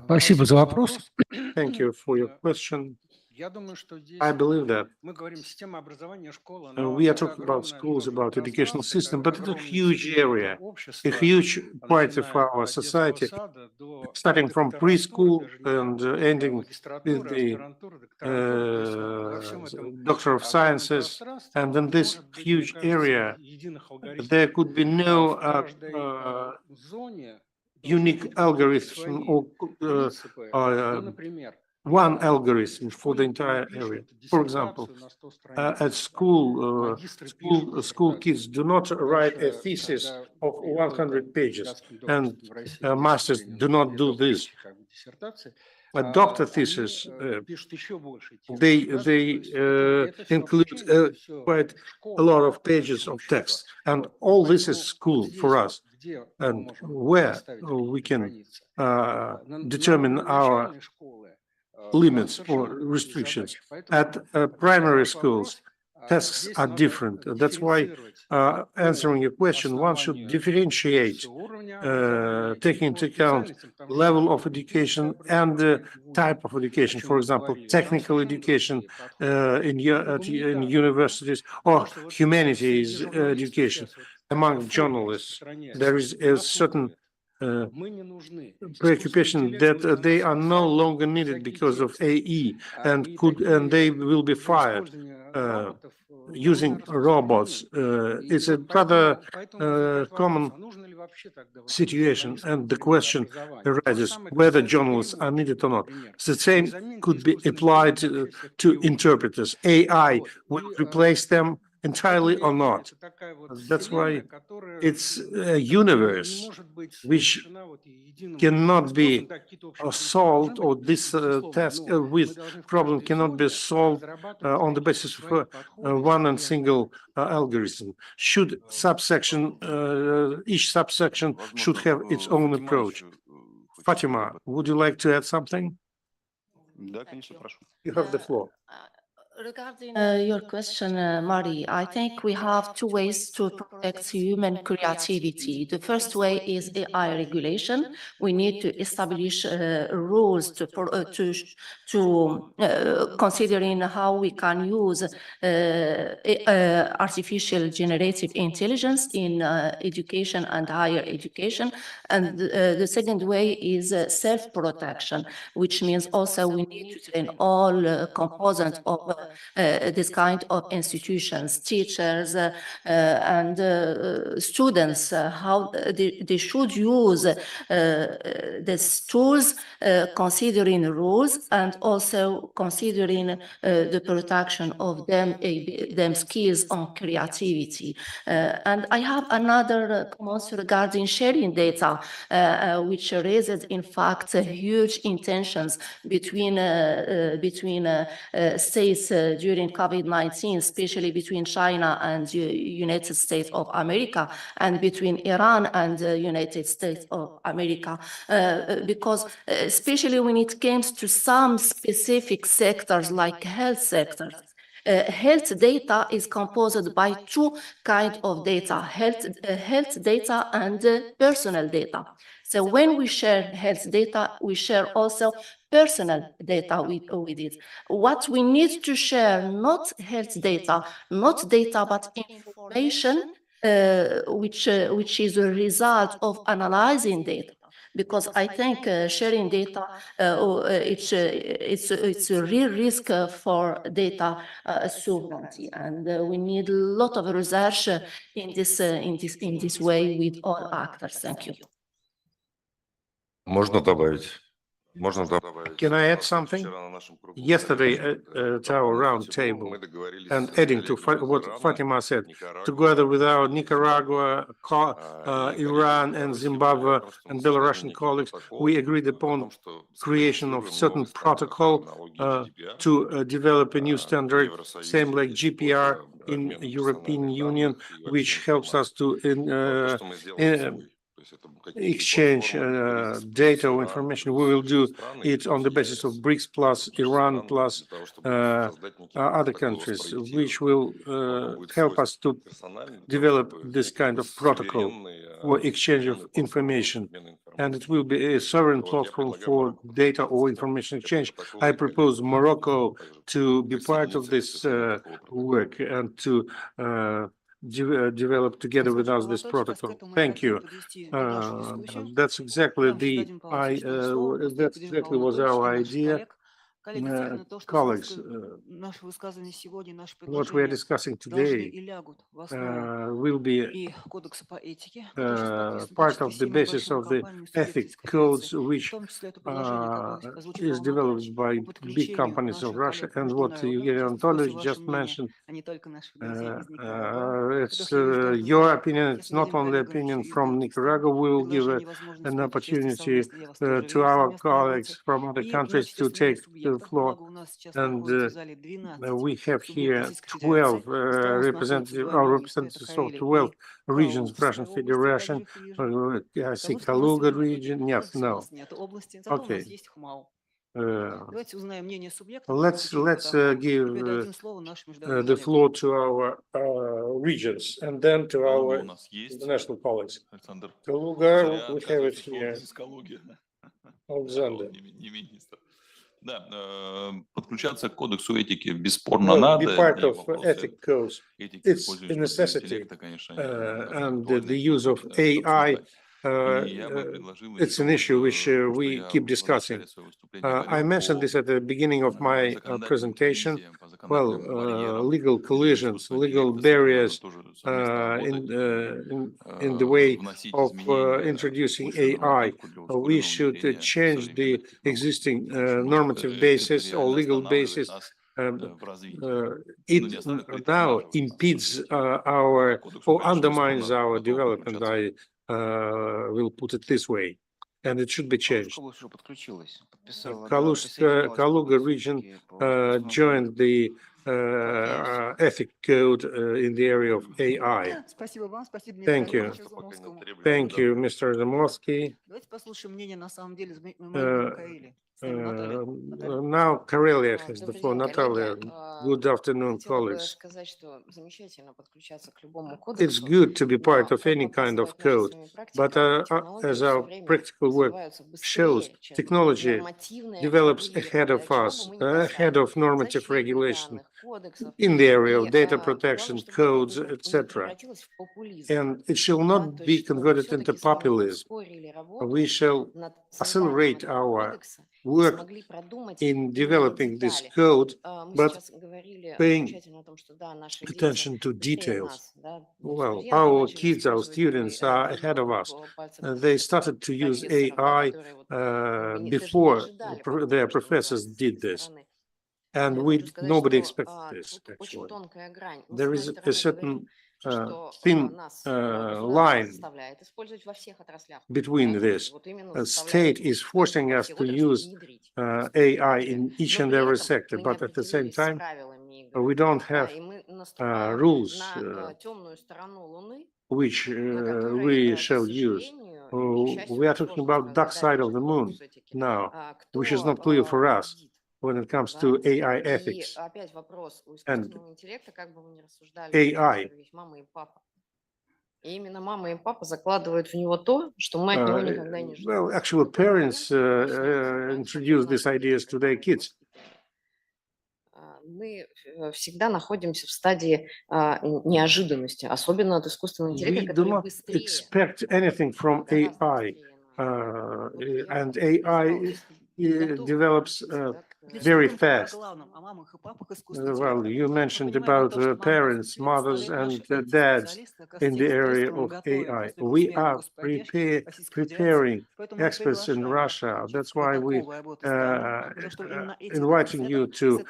Спасибо за вопрос. Thank you for your question. I believe that we are talking about schools, about educational system, but it's a huge area, a huge part of our society, starting from preschool and ending with the Doctor of Sciences. And in this huge area, there could be no unique algorithm or one algorithm for the entire area. For example, at school, school kids do not write a thesis of 100 pages, and masters do not do this. A doctor thesis, they include quite a lot of pages of text, and all this is school for us. And where we can determine our limits or restrictions at primary schools, tasks are different. That's why, answering your question, one should differentiate, taking into account level of education and the type of education. For example, technical education in universities or humanities education. Among journalists, there is a certain preoccupation that they are no longer needed because of AE and they will be fired using robots. It's a rather common situation, and the question arises whether journalists are needed or not. The same could be applied to interpreters. AI will replace them entirely or not. That's why it's a universe which cannot be solved, or this task with problem cannot be solved on the basis of one and single algorithm. Should subsection, each subsection should have its own approach. Fatima, would you like to add something? You have the floor. Regarding your question, Mari, I think we have two ways to protect human creativity. The first way is AI regulation. We need to establish rules to considering how we can use artificial generative intelligence in education and higher education. And the second way is self-protection, which means also we need to train all components of this kind of institutions, teachers and students, how they should use these tools, considering rules and also considering the protection of them skills on creativity. And I have another comment regarding sharing data, which raises, in fact, huge intentions between states during COVID-19, especially between China and the United States of America, and between Iran and the United States of America, because especially when it comes to some specific sectors like health sectors, health data is composed by two kinds of data, health data and personal data. So when we share health data, we share also personal data with it. What we need to share, not health data, but information, which is a result of analyzing data. Because I think sharing data, it's a real risk for data sovereignty, and we need a lot of research in this way with all actors. Thank you. Можно добавить? Can I add something? Yesterday at our round table, and adding to what Fatima said, together with our Nicaragua, Iran, and Zimbabwe and Belarusian colleagues, we agreed upon creation of certain protocol to develop a new standard, same like GPR in European Union, which helps us to exchange data or information. We will do it on the basis of BRICS plus Iran plus other countries, which will help us to develop this kind of protocol for exchange of information. And it will be a sovereign platform for data or information exchange. I propose Morocco to be part of this work and to develop together with us this protocol. Thank you. That's exactly was our idea. Colleagues, what we are discussing today will be part of the basis of the ethics codes, which is developed by big companies of Russia. And what Yuri Anatolyevich just mentioned, it's your opinion, it's not only opinion from Nicaragua. We will give an opportunity to our colleagues from other countries to take the floor. And we have here 12 representatives of 12 regions of Russian Federation. I see Kaluga region. Yes, no. Okay. Давайте узнаем мнение субъекта. let's give Передадим слово нашим международным the коллегам. floor to our regions and then to Калуга our у нас есть. international colleagues. Александр. Kaluga, Зря, we have it оказывается, что here. он из Калуги. Alexander. Он не министр. Да, подключаться к кодексу этики бесспорно Well, надо. be part И of вопросы ethic codes. этики It's использования a искусственного necessity. интеллекта, конечно, And актуальны, the use of чтобы AI, обсуждать. И я бы предложил it's еще an issue вот, which что we я keep в discussing. начале своего выступления I говорил mentioned this по at the beginning of my законодательным presentation. коллизиям, по Well, законодательным барьерам legal для collisions, искусственного legal интеллекта. С этим надо barriers тоже совместно in the way вносить of изменения introducing в текущую AI. нормативку для We ускоренного should внедрения change the современных технологий. existing Потому что normative это basis or реально legal останавливает basis. нас в развитии. It Ну, не остановит, now притормаживает нас, к impedes сожалению. our Кодексу, or конечно, undermines бесспорно our готов development. подключаться. I will put it this way, and it should be changed. Калуга подключилась, подписала Kaluga region joined the ethic code in the area of AI. Спасибо вам, спасибо, Thank you. Thank you, Mr. Zamorsky. Давайте послушаем мнение на самом деле Михаила. Now Karelia has the floor. Natalia, good afternoon, colleagues. сказать, что замечательно подключаться к любому кодексу. It's good to be part of any kind of code, but as our practical work shows, technology develops ahead of us, ahead of normative regulation in the area of data protection, codes, etc. And it shall not be converted into populism. We shall accelerate our work in developing this code, but paying attention to details. Well, our kids, our students are ahead of us. They started to use AI before their professors did this. And nobody expected this, actually. There is a certain thin line between this. The state is forcing us to use AI in each and every sector, but at the same time, we don't have rules which we shall use. We are talking about dark side of the moon now, which is not clear for us when it comes to AI ethics and AI. Well, actually, parents introduce these ideas to their kids. Мы всегда находимся в стадии неожиданности, особенно от искусственного интеллекта, который быстрее. We do not expect anything from AI, and AI develops very fast. Well, you mentioned about parents, mothers, and dads in the area of AI. We are preparing experts in Russia. That's why we inviting you to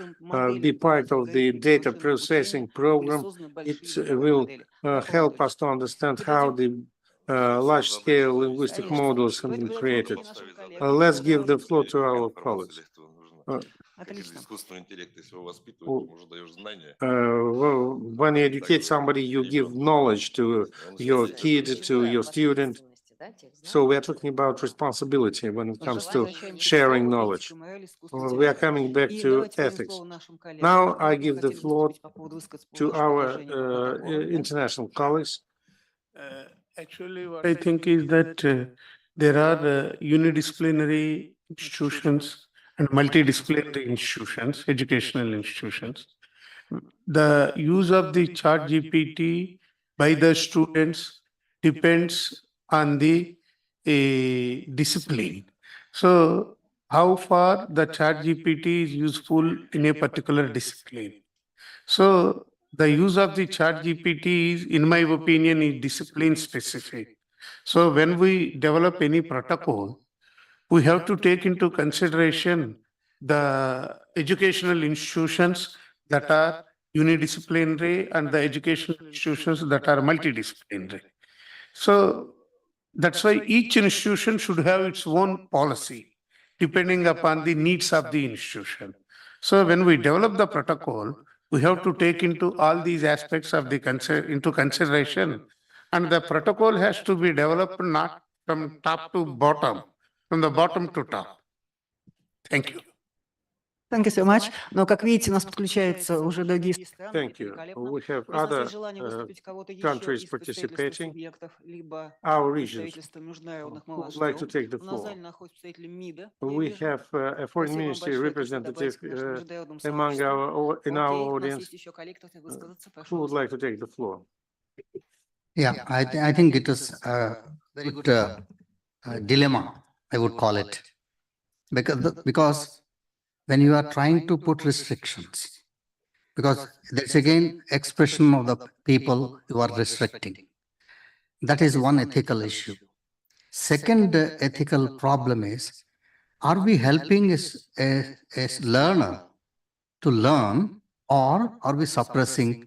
be part of the data processing program. It will help us to understand how the large-scale linguistic models have been created. Let's give the floor to our colleagues. When you educate somebody, you give knowledge to your kid, to your student. So we are talking about responsibility when it comes to sharing knowledge. We are coming back to ethics. Now I give the floor to our international colleagues. Actually, what I think is that there are unidisciplinary institutions and multidisciplinary institutions, educational institutions. The use of the ChatGPT by the students depends on the discipline. So how far the ChatGPT is useful in a particular discipline. So the use of the ChatGPT is, in my opinion, is discipline specific. So when we develop any protocol, we have to take into consideration the educational institutions that are unidisciplinary and the educational institutions that are multidisciplinary. So that's why each institution should have its own policy depending upon the needs of the institution. So when we develop the protocol, we have to take into all these aspects of the into consideration, and the protocol has to be developed not from top to bottom, from the bottom to top. Thank you. Thank you so much. Но, как видите, у нас подключаются уже другие страны. Thank Это you. великолепно. We have Если у нас other есть желание выступить кого-то еще countries из представительства participating. субъектов, либо Our regions. представительства международных, мы Who вас would like to ждем. take the У нас в floor? зале находится представитель МИДа. We have a foreign Спасибо вам ministry большое, то, что добавились representative к нашему международному among сообществу. in our Окей, у нас audience. есть еще коллеги, кто хотел высказаться. Who Прошу would вас. like to take the floor? Yeah, I think it is a very good dilemma, I would call it. Because when you are trying to put restrictions, because that's again expression of the people you are restricting. That is one ethical issue. Second ethical problem is, are we helping a learner to learn, or are we suppressing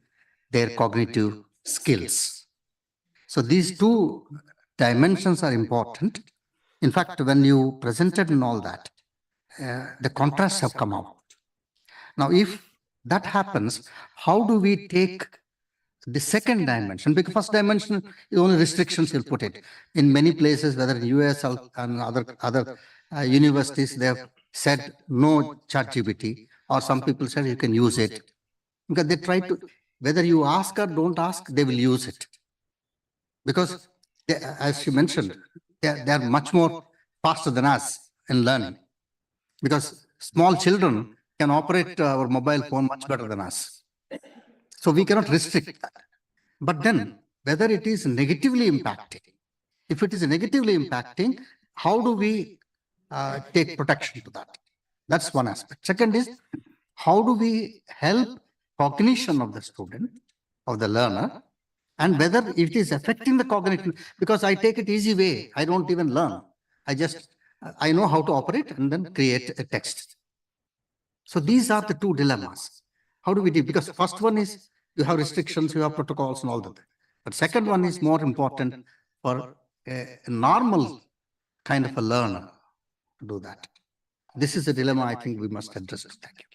their cognitive skills? So these two dimensions are important. In fact, when you presented and all that, the contrasts have come out. Now, if that happens, how do we take the second dimension? Because first dimension is only restrictions you'll put it. In many places, whether in US and other universities, they have said no ChatGPT, or some people said you can use it. Because they try to, whether you ask or don't ask, they will use it. Because they, as you mentioned, they are much more faster than us in learning. Because small children can operate our mobile phone much better than us. So we cannot restrict that. But then, whether it is negatively impacting, if it is negatively impacting, how do we take protection to that? That's one aspect. Second is, how do we help cognition of the student, of the learner, and whether it is affecting the cognition, because I take it easy way, I don't even learn. I know how to operate and then create a text. So these are the two dilemmas. How do we do? Because first one is you have restrictions, you have protocols and all that. But second one is more important for a normal kind of a learner to do that. This is a dilemma I think we must address. Thank you.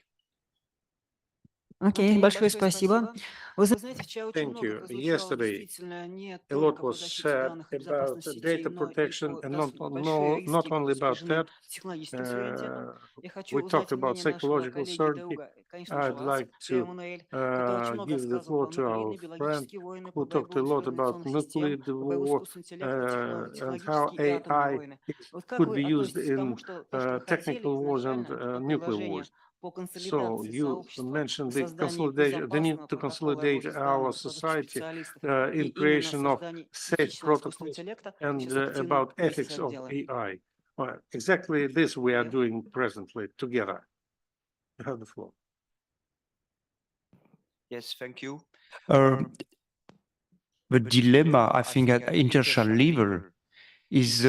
Окей, большое спасибо. Вы знаете, вчера очень Thank много you. прозвучало Yesterday, действительно не a lot только по was защите said данных и about безопасности data сетей, но и protection, по and большие not риски only about сопряжены that. с технологическим суверенитетом. Я хочу We узнать talked about мнение нашего psychological коллеги, certainty. друга, конечно же, I'd вас, like Пьера to Мануэль, который очень много give the рассказывал floor про to our нуклеидные friend биологические войны, who про talked a борьбу lot about информационных систем, nuclear про борьбу war искусственного интеллекта, and how технологические и атомные AI войны. Вот как could вы be used относитесь к тому, in что то, что вы хотели technical wars and изначально, это nuclear предложение wars. по So консолидации you сообщества, по mentioned the созданию consolidation, the need безопасного to протокола consolidate работы с our данными, продукты society специалистов и in именно creation of создании safe этичного искусственного protocols интеллекта. Мы and сейчас активно about вместе с ethics вами of делаем. AI. Well, exactly this we are doing presently together. You have the floor. Yes, thank you. The dilemma, I think, at international level is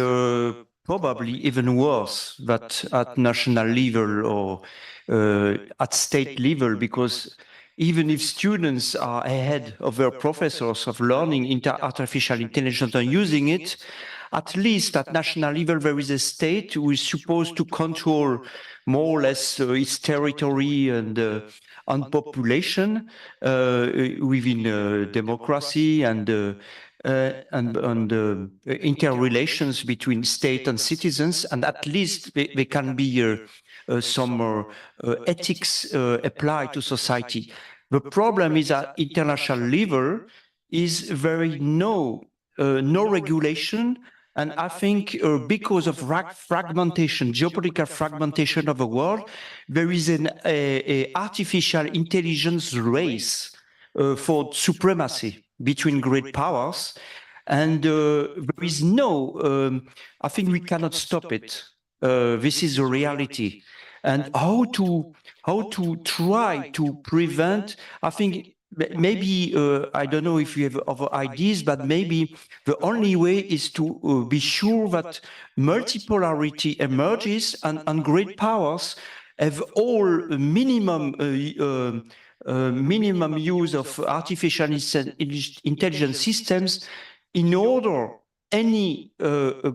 probably even worse than at national level or at state level, because even if students are ahead of their professors of learning artificial intelligence and using it, at least at national level, there is a state who is supposed to control more or less its territory and population within democracy and interrelations between state and citizens, and at least there can be some ethics applied to society. The problem is at international level is very no regulation. And I think because of fragmentation, geopolitical fragmentation of the world, there is an artificial intelligence race for supremacy between great powers. And there is no, I think we cannot stop it. This is a reality. And how to try to prevent, I think maybe, I don't know if you have other ideas, but maybe the only way is to be sure that multipolarity emerges and great powers have all minimum use of artificial intelligence systems in order any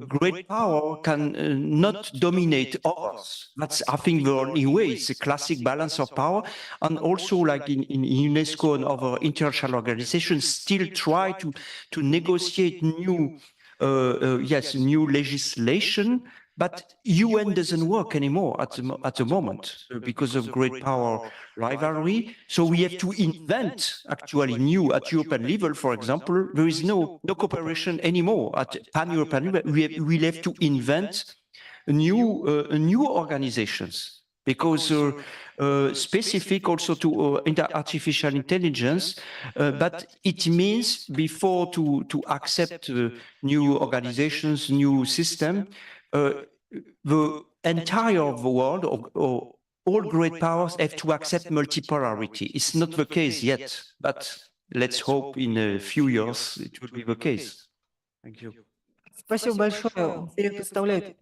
great power can not dominate others. That's, I think, the only way. It's a classic balance of power. And also, like in UNESCO and other international organizations, still try to negotiate new legislation. But UN doesn't work anymore at the moment because of great power rivalry. So we have to invent actually new at European level. For example, there is no cooperation anymore at pan-European level. We'll have to invent new organizations because specific also to artificial intelligence, but it means before to accept new organizations, new system, the entire world or all great powers have to accept multipolarity. It's not the case yet, but let's hope in a few years it will be the case. Thank you. Спасибо большое. Представляет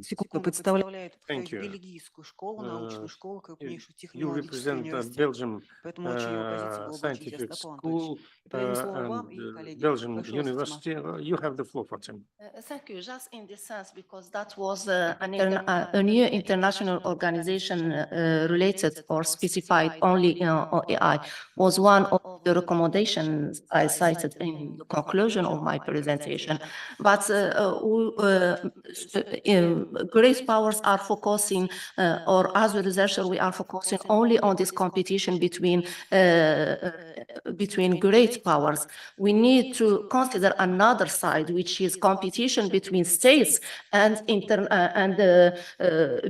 Thank you. бельгийскую школу, научную школу, крупнейшую You технологический represent университет. Belgium Поэтому очень его позиция была бы очень scientific интересна. Павел Анатольевич. school И передаю слово вам and и коллеге. Belgian Большое спасибо. University. You have the floor for Tim. Thank you. Just in this sense, because that was a new international organization related or specified only on AI, was one of the recommendations I cited in the conclusion of my presentation. But great powers are focusing, or as a researcher, we are focusing only on this competition between great powers. We need to consider another side, which is competition between states and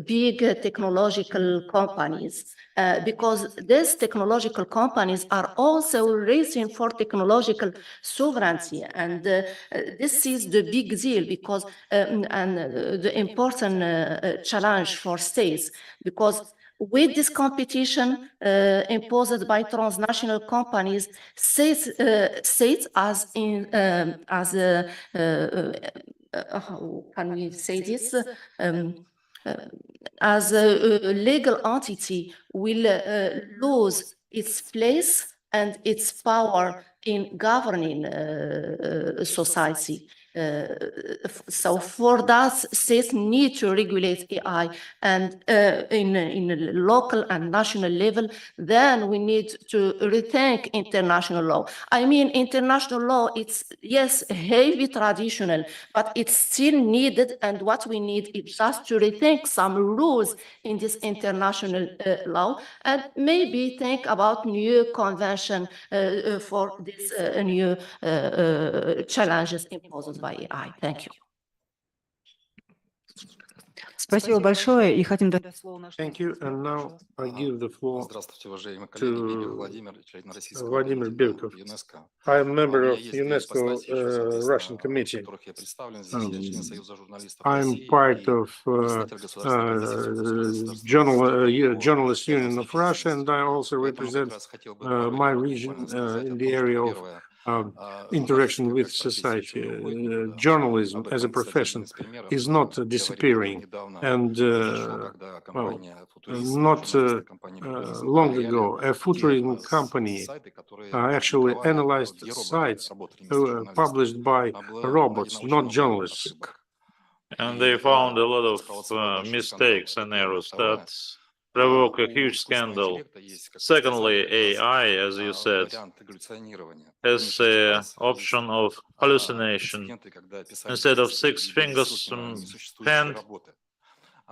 big technological companies. Because these technological companies are also racing for technological sovereignty. And this is the big deal because, the important challenge for states, because with this competition imposed by transnational companies, states how can we say this? As a legal entity will lose its place and its power in governing society. So for that, states need to regulate AI and in a local and national level, then we need to rethink international law. I mean, international law, it's, yes, heavy traditional, but it's still needed. And what we need is just to rethink some rules in this international law and maybe think about new convention for these new challenges imposed by AI. Thank you. Спасибо большое. И хотим дать слово нашему. Thank you. And now I give the floor Здравствуйте, уважаемые коллеги. Бибик to Владимир, член Российского Vladimir комитета Belkov. ЮНЕСКО. I am a member У меня of есть две UNESCO ипостаси, еще, соответственно, Russian в Committee. которых я представлен здесь. Я член Союза журналистов I'm России part и of представитель государственной позиции государства. Journalist Union of Russia, and I also represent my region in the area of interaction with society. Journalism as a profession is not disappearing, and not long ago, a futurism company actually analyzed sites published by robots, not journalists. And they found a lot of mistakes and errors that provoke a huge scandal. Secondly, AI, as you said, has the option of hallucination. Instead of 6 fingers hand,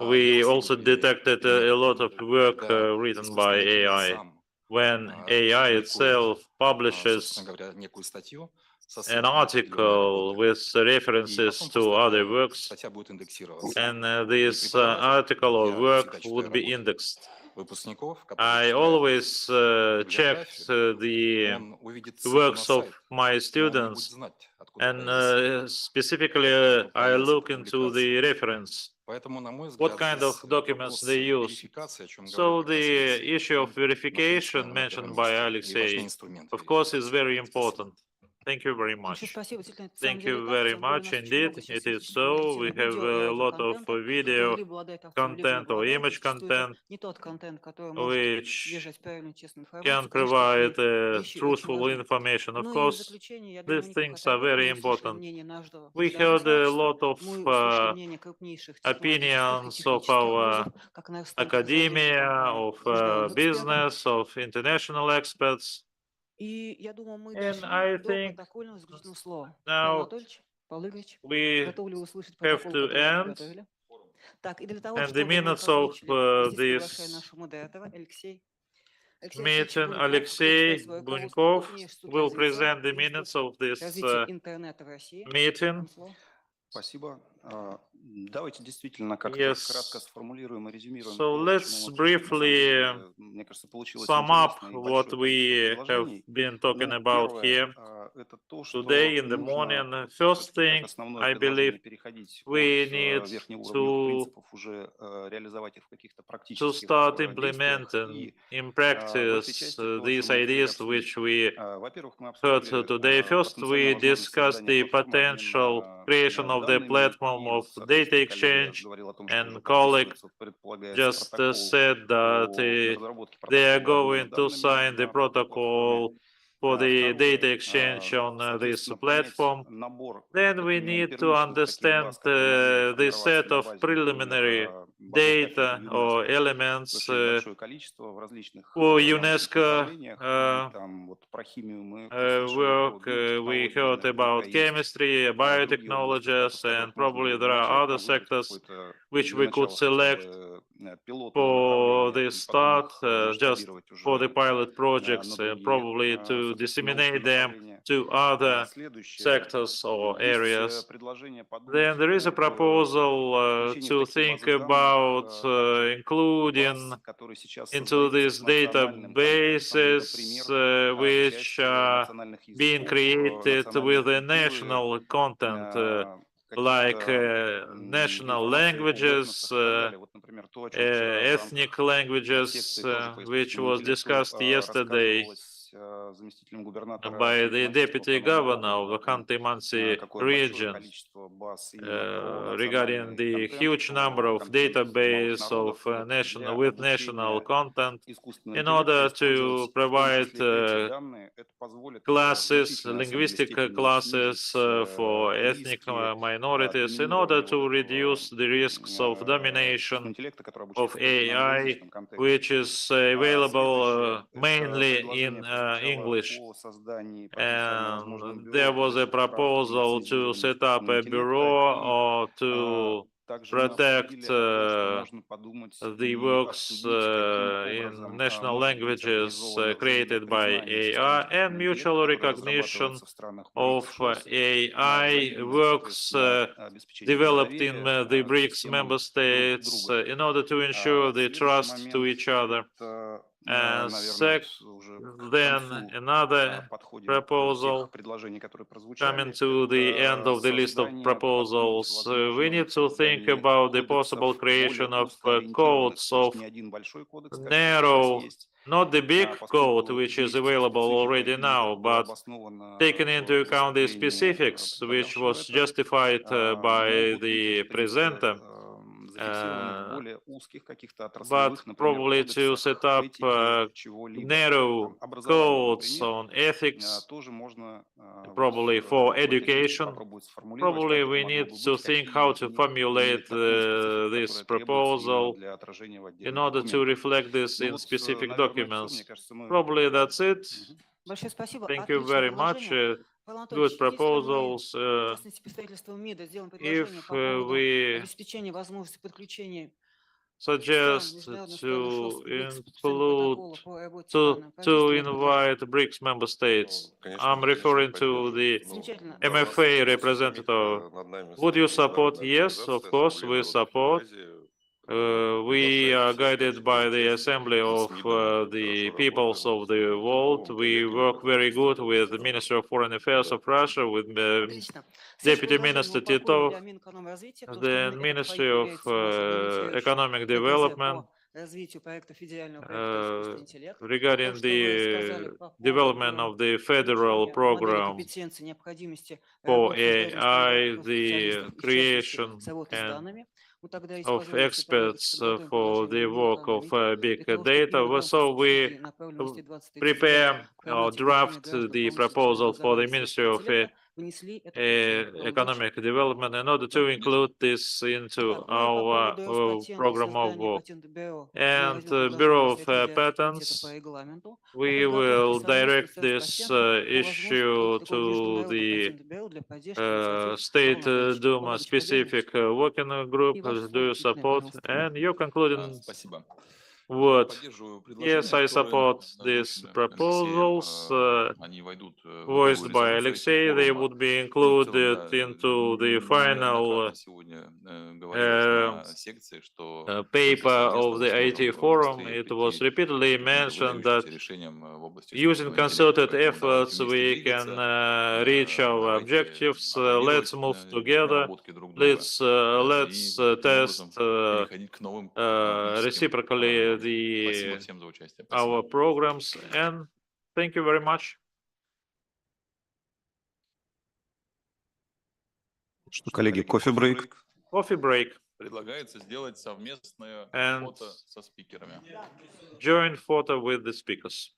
we also detected a lot of work written by AI. When AI itself publishes an article with references to other works, and this article or work would be indexed. I always checked the works of my students, and specifically I look into the reference, what kind of documents they use. So the issue of verification mentioned by Alexei, of course, is very important. Thank you very much. Thank you very much indeed. It is so. We have a lot of video content or image content which can provide truthful information. Of course, these things are very important. We heard a lot of opinions of our academia, of business, of international experts. And I think now we have to end. Так, и для того, And the чтобы мы minutes of озвучили, здесь приглашаю this нашего модератора Алексей. meeting, Alexei Bunkov will present the minutes of this развития интернета в России. meeting. Вам слово. Спасибо. Давайте действительно как-то Yes. кратко сформулируем и резюмируем So то, к let's чему мы пришли. На самом briefly деле, мне кажется, получилось sum up интересно и what большое количество we have предложений. been talking Ну, about первое, here это то, что today in the нужно morning. First все-таки как thing, основное I предложение believe переходить we от need верхнеуровневых to принципов, уже реализовать их в каких-то практических start действиях. implementing И in в этой practice части то, о these чем мы успели ideas обсудить. which we Во-первых, мы heard обсудили today. First, we потенциальную возможность discussed создания the платформы potential обмена creation of the данными, platform и of вот, data соответственно, коллега exchange, говорил о том, что уже and colleague подписывается, предполагается just протокол said that по разработке they are протокола обмена going to данными sign the на этой платформе. protocol for the data Второе, exchange on this соответственно, понять platform. набор Then как we минимум need to первичных таких understand баз, которые могли бы the формироваться set на of базе, preliminary например, базовых data архивов or ЮНЕСКО. elements Потому что их большое количество в различных for научных UNESCO направлениях. И там вот про химию мы слышали, work. про We биотехнологии heard наверняка about есть chemistry, другие области, в biotechnologies, которых and можно probably было бы there are начать, other выбрать sectors какое-то which для we could начала хотя select бы пилотное for направление the и потом start, их just масштабировать for the уже pilot projects, на другие, probably to соответственно, научные disseminate them направления. to other Следующее. sectors or Есть areas. предложение подумать Then there is a об proposal включении to в такие think базы данных about также including баз, которые сейчас into создаются these с национальным контекстом, databases например, which часть are национальных being языков, created национальной with the культуры, national content, like каких-то national информации о languages, wetness и так далее. Вот, например, то, о чем вчера в ethnic рамках languages, секции тоже по which искусственному was интеллекту discussed yesterday рассказывалось заместителем губернатора by the Ханты-Мансийского deputy автономного governor of округа the о том, Khanty-Mansi какое большое region количество баз именно про regarding национальный the контент, huge number про of контент малых database of народов вот national для with national обучения content искусственного in интеллекта order использовать to в том provide числе эти данные. Это позволит в classes, значительной, на самом деле, linguistic степени classes снизить for ethnic риски minorities in order доминирования вот to этого reduce the risks of искусственного domination интеллекта, который of обучается только в AI, англоязычном контексте. which is available Следующее – это mainly предложение in прозвучало English. о создании потенциально возможным And there бюро was a защиты прав и proposal to лицензирования set up искусственного a интеллекта. bureau И or to также мы protect обсудили о том, что можно подумать the и works обсудить, каким in образом national может быть languages организовано created by взаимопризнание AI систем and искусственного интеллекта, mutual которые recognition разрабатываются в странах of БРИКС-6, AI взаимное, works соответственно, обеспечение developed in доверия the к BRICS системам member друг states друга. in order to ensure the Следующий trust to момент each other. – это, And наверное, вот уже к then концу another подходим к proposal тех предложений, которые coming прозвучали. to the end Это of the list of создание, подумать, proposals, we возможно, need to think создание about the possible кодексов более creation of узкоориентированных, codes то есть of не один большой кодекс, как это сейчас narrow, есть, not the big code, поскольку which is есть available специфика, already и это now, было but обосновано taking into в account the выступлении specifics, which представлявшего was это, justified by могут быть the в принципе presenter. зафиксированы в более узких каких-то But отраслевых, например, probably to set кодексах up этики чего-либо. narrow Там образование, codes например, on ethics, тоже можно probably for в этой части education. попробовать сформулировать, Probably как это we могло need бы to быть, think how какие to из них formulate имеют такую специфику, this которая требуется именно proposal для отражения в in отдельных order to документах. reflect this Ну in вот, specific наверное, все. Мне documents. кажется, мы... Probably that's it. Большое спасибо. Thank you Отличное very much. предложение. Павел Good Анатольевич, если мы, proposals. в частности, представительством МИДа, сделаем предложение If по поводу we обеспечения возможности подключения suggest международных стран to ШОС к БРИКС, подписанию include протокола по работе с to данным количеством invite BRICS member states. I'm referring to the Замечательно. MFA representative. Would you support? Yes, of course, we support. We are guided by the Assembly of the Peoples of the World. We work very good with the Ministry of Foreign Affairs of Russia, with Отлично. Deputy Предложение Minister мы упакуем Titov, для Минэкономразвития, потому что the это Ministry входит, of является у нас регламентирующим Economic ТТЗ Development, по развитию проекта федерального проекта искусственный интеллект. То, regarding что вы сказали the по development поводу of the federal изучения модели program компетенции, необходимости for работы с международными AI, стандартами the специалистов, и в частности creation с работы с and данными. Мы тогда, если of позволите, давайте experts подготовим for the предложение work of Минэкономики big для того, чтобы data. именно в рамках So we субсидий направленности 2030 prepare or в работе питания draft граждан the повысить уровень proposal for the образования Ministry of интеллекта, economic development in order to include this into our program of work. And Bureau of Patents, we will direct this issue to the State Duma specific working group. Do you support? And your concluding word. Yes, I support these proposals voiced by Alexei. They would be included into the final paper of the IT forum. It was repeatedly mentioned that using concerted efforts, we can reach our objectives. Let's move together. Let's test reciprocally our programs. And thank you very much. Что, коллеги, кофе-брейк? Coffee break. Предлагается сделать совместное And фото со спикерами. joint photo with the speakers.